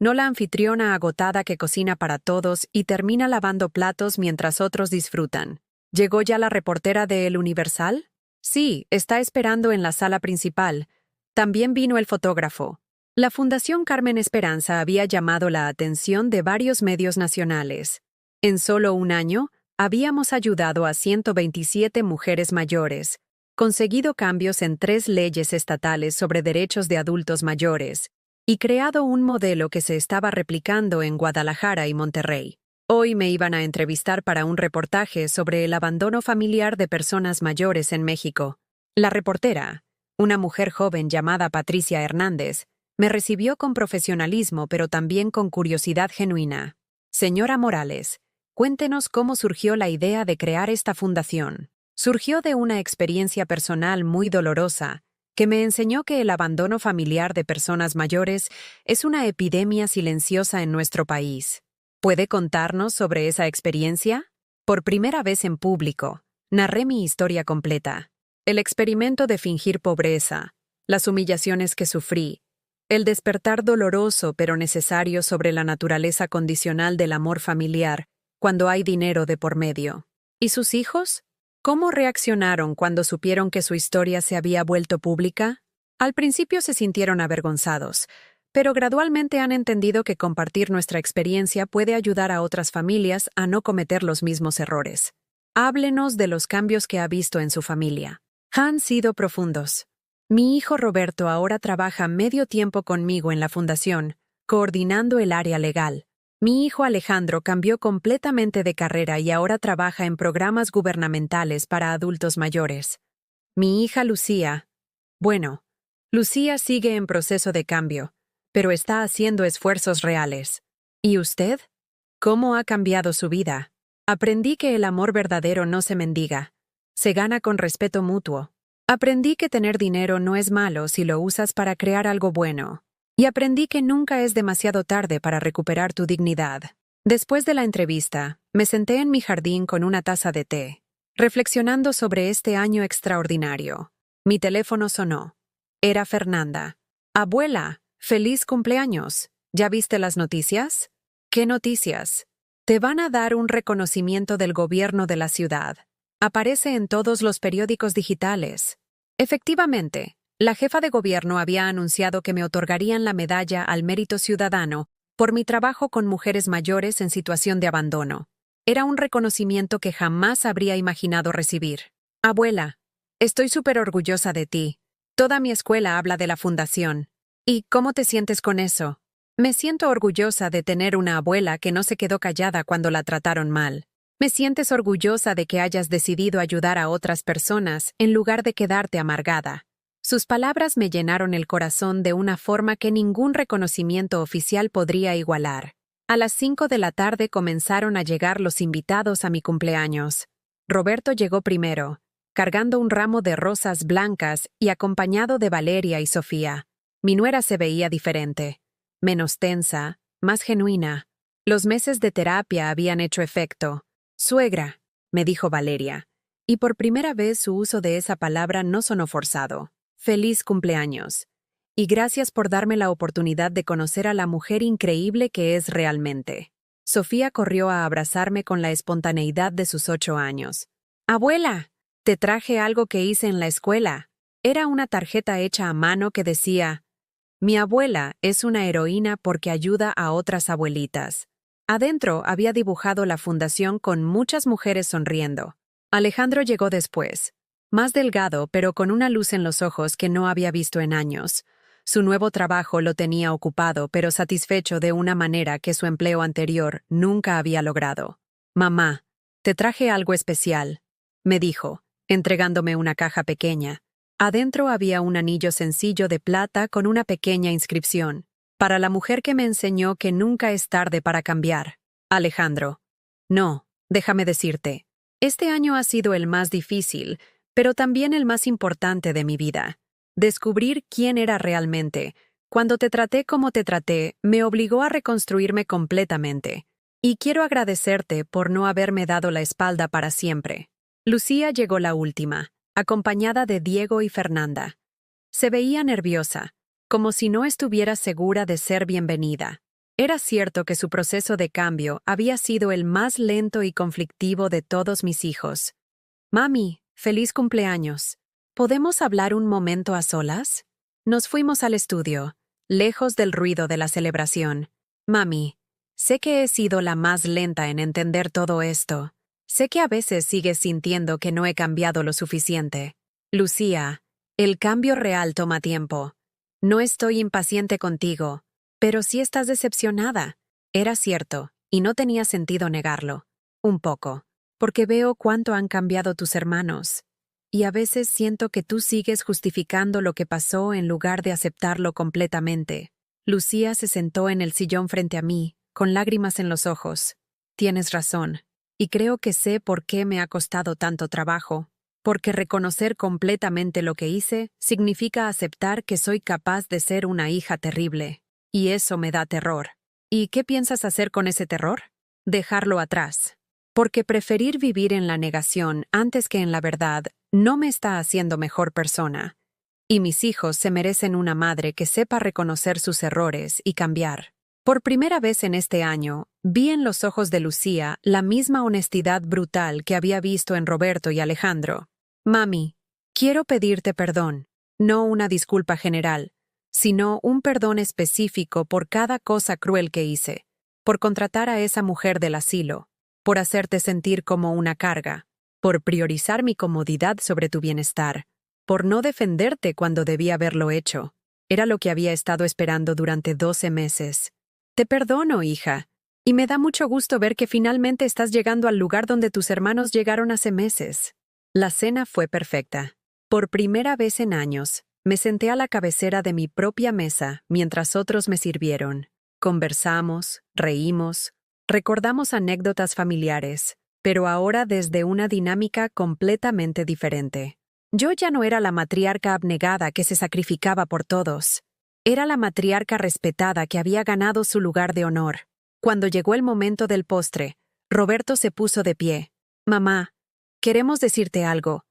no la anfitriona agotada que cocina para todos y termina lavando platos mientras otros disfrutan. ¿Llegó ya la reportera de El Universal? Sí, está esperando en la sala principal. También vino el fotógrafo. La Fundación Carmen Esperanza había llamado la atención de varios medios nacionales. En solo un año, habíamos ayudado a 127 mujeres mayores, conseguido cambios en 3 leyes estatales sobre derechos de adultos mayores, y creado un modelo que se estaba replicando en Guadalajara y Monterrey. Hoy me iban a entrevistar para un reportaje sobre el abandono familiar de personas mayores en México. La reportera, una mujer joven llamada Patricia Hernández, me recibió con profesionalismo pero también con curiosidad genuina. Señora Morales, cuéntenos cómo surgió la idea de crear esta fundación. Surgió de una experiencia personal muy dolorosa, que me enseñó que el abandono familiar de personas mayores es una epidemia silenciosa en nuestro país. ¿Puede contarnos sobre esa experiencia? Por primera vez en público, narré mi historia completa. El experimento de fingir pobreza, las humillaciones que sufrí, el despertar doloroso pero necesario sobre la naturaleza condicional del amor familiar cuando hay dinero de por medio. ¿Y sus hijos? ¿Cómo reaccionaron cuando supieron que su historia se había vuelto pública? Al principio se sintieron avergonzados, pero gradualmente han entendido que compartir nuestra experiencia puede ayudar a otras familias a no cometer los mismos errores. Háblenos de los cambios que ha visto en su familia. Han sido profundos. Mi hijo Roberto ahora trabaja medio tiempo conmigo en la fundación, coordinando el área legal. Mi hijo Alejandro cambió completamente de carrera y ahora trabaja en programas gubernamentales para adultos mayores. Mi hija Lucía, Lucía sigue en proceso de cambio, pero está haciendo esfuerzos reales. ¿Y usted? ¿Cómo ha cambiado su vida? Aprendí que el amor verdadero no se mendiga, se gana con respeto mutuo. Aprendí que tener dinero no es malo si lo usas para crear algo bueno. Y aprendí que nunca es demasiado tarde para recuperar tu dignidad. Después de la entrevista, me senté en mi jardín con una taza de té, reflexionando sobre este año extraordinario. Mi teléfono sonó. Era Fernanda. «Abuela, feliz cumpleaños. ¿Ya viste las noticias?» «¿Qué noticias?» «Te van a dar un reconocimiento del gobierno de la ciudad. Aparece en todos los periódicos digitales». Efectivamente, la jefa de gobierno había anunciado que me otorgarían la medalla al mérito ciudadano por mi trabajo con mujeres mayores en situación de abandono. Era un reconocimiento que jamás habría imaginado recibir. «Abuela, estoy súper orgullosa de ti. Toda mi escuela habla de la fundación. ¿Y cómo te sientes con eso? Me siento orgullosa de tener una abuela que no se quedó callada cuando la trataron mal. ¿Me sientes orgullosa de que hayas decidido ayudar a otras personas en lugar de quedarte amargada? Sus palabras me llenaron el corazón de una forma que ningún reconocimiento oficial podría igualar. A las 5 de la tarde comenzaron a llegar los invitados a mi cumpleaños. Roberto llegó primero, cargando un ramo de rosas blancas y acompañado de Valeria y Sofía. Mi nuera se veía diferente, menos tensa, más genuina. Los meses de terapia habían hecho efecto. «Suegra», me dijo Valeria, y por primera vez su uso de esa palabra no sonó forzado. «Feliz cumpleaños. Y gracias por darme la oportunidad de conocer a la mujer increíble que es realmente». Sofía corrió a abrazarme con la espontaneidad de sus 8 años. «Abuela, te traje algo que hice en la escuela». Era una tarjeta hecha a mano que decía: «Mi abuela es una heroína porque ayuda a otras abuelitas». Adentro había dibujado la fundación con muchas mujeres sonriendo. Alejandro llegó después, más delgado pero con una luz en los ojos que no había visto en años. Su nuevo trabajo lo tenía ocupado pero satisfecho de una manera que su empleo anterior nunca había logrado. «Mamá, te traje algo especial», me dijo, entregándome una caja pequeña. Adentro había un anillo sencillo de plata con una pequeña inscripción: «Para la mujer que me enseñó que nunca es tarde para cambiar, Alejandro». No, déjame decirte, este año ha sido el más difícil, pero también el más importante de mi vida. Descubrir quién era realmente, cuando te traté como te traté, me obligó a reconstruirme completamente. Y quiero agradecerte por no haberme dado la espalda para siempre. Lucía llegó la última, acompañada de Diego y Fernanda. Se veía nerviosa, como si no estuviera segura de ser bienvenida. Era cierto que su proceso de cambio había sido el más lento y conflictivo de todos mis hijos. «Mami, feliz cumpleaños. ¿Podemos hablar un momento a solas?» Nos fuimos al estudio, lejos del ruido de la celebración. «Mami, sé que he sido la más lenta en entender todo esto. Sé que a veces sigues sintiendo que no he cambiado lo suficiente. Lucía, el cambio real toma tiempo. No estoy impaciente contigo, pero sí estás decepcionada». Era cierto, y no tenía sentido negarlo. Un poco, porque veo cuánto han cambiado tus hermanos. Y a veces siento que tú sigues justificando lo que pasó en lugar de aceptarlo completamente. Lucía se sentó en el sillón frente a mí, con lágrimas en los ojos. «Tienes razón, y creo que sé por qué me ha costado tanto trabajo. Porque reconocer completamente lo que hice significa aceptar que soy capaz de ser una hija terrible. Y eso me da terror». «¿Y qué piensas hacer con ese terror?» «Dejarlo atrás. Porque preferir vivir en la negación antes que en la verdad no me está haciendo mejor persona. Y mis hijos se merecen una madre que sepa reconocer sus errores y cambiar». Por primera vez en este año, vi en los ojos de Lucía la misma honestidad brutal que había visto en Roberto y Alejandro. «Mami, quiero pedirte perdón, no una disculpa general, sino un perdón específico por cada cosa cruel que hice, por contratar a esa mujer del asilo, por hacerte sentir como una carga, por priorizar mi comodidad sobre tu bienestar, por no defenderte cuando debía haberlo hecho. Era lo que había estado esperando durante 12 meses. Te perdono, hija, y me da mucho gusto ver que finalmente estás llegando al lugar donde tus hermanos llegaron hace meses». La cena fue perfecta. Por primera vez en años, me senté a la cabecera de mi propia mesa mientras otros me sirvieron. Conversamos, reímos, recordamos anécdotas familiares, pero ahora desde una dinámica completamente diferente. Yo ya no era la matriarca abnegada que se sacrificaba por todos. Era la matriarca respetada que había ganado su lugar de honor. Cuando llegó el momento del postre, Roberto se puso de pie. «Mamá, queremos decirte algo.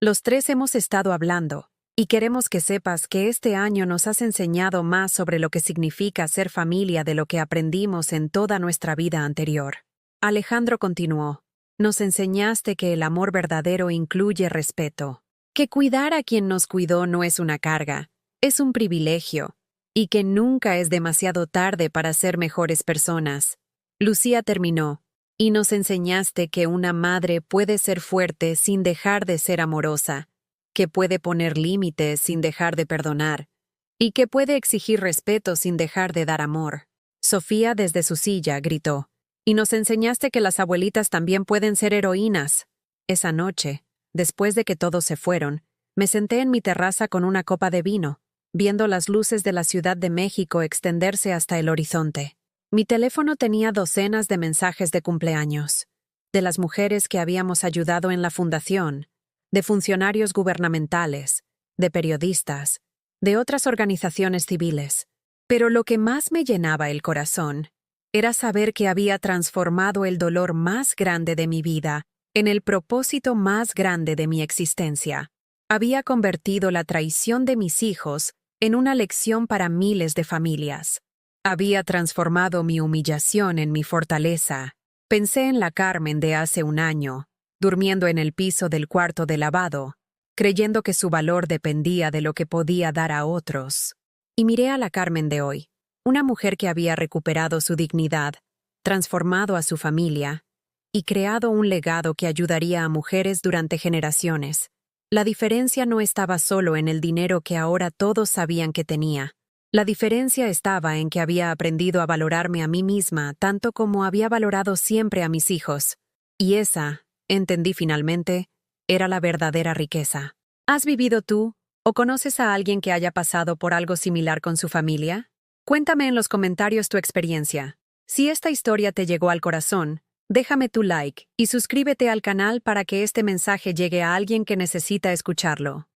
Los tres hemos estado hablando, y queremos que sepas que este año nos has enseñado más sobre lo que significa ser familia de lo que aprendimos en toda nuestra vida anterior». Alejandro continuó. «Nos enseñaste que el amor verdadero incluye respeto, que cuidar a quien nos cuidó no es una carga, es un privilegio, y que nunca es demasiado tarde para ser mejores personas». Lucía terminó. «Y nos enseñaste que una madre puede ser fuerte sin dejar de ser amorosa, que puede poner límites sin dejar de perdonar, y que puede exigir respeto sin dejar de dar amor. Sofía desde su silla gritó, y nos enseñaste que las abuelitas también pueden ser heroínas. Esa noche, después de que todos se fueron, me senté en mi terraza con una copa de vino, viendo las luces de la Ciudad de México extenderse hasta el horizonte. Mi teléfono tenía docenas de mensajes de cumpleaños, de las mujeres que habíamos ayudado en la fundación, de funcionarios gubernamentales, de periodistas, de otras organizaciones civiles. Pero lo que más me llenaba el corazón era saber que había transformado el dolor más grande de mi vida en el propósito más grande de mi existencia. Había convertido la traición de mis hijos en una lección para miles de familias. Había transformado mi humillación en mi fortaleza. Pensé en la Carmen de hace un año, durmiendo en el piso del cuarto de lavado, creyendo que su valor dependía de lo que podía dar a otros. Y miré a la Carmen de hoy, una mujer que había recuperado su dignidad, transformado a su familia y creado un legado que ayudaría a mujeres durante generaciones. La diferencia no estaba solo en el dinero que ahora todos sabían que tenía. La diferencia estaba en que había aprendido a valorarme a mí misma tanto como había valorado siempre a mis hijos. Y esa, entendí finalmente, era la verdadera riqueza. ¿Has vivido tú o conoces a alguien que haya pasado por algo similar con su familia? Cuéntame en los comentarios tu experiencia. Si esta historia te llegó al corazón, déjame tu like y suscríbete al canal para que este mensaje llegue a alguien que necesita escucharlo.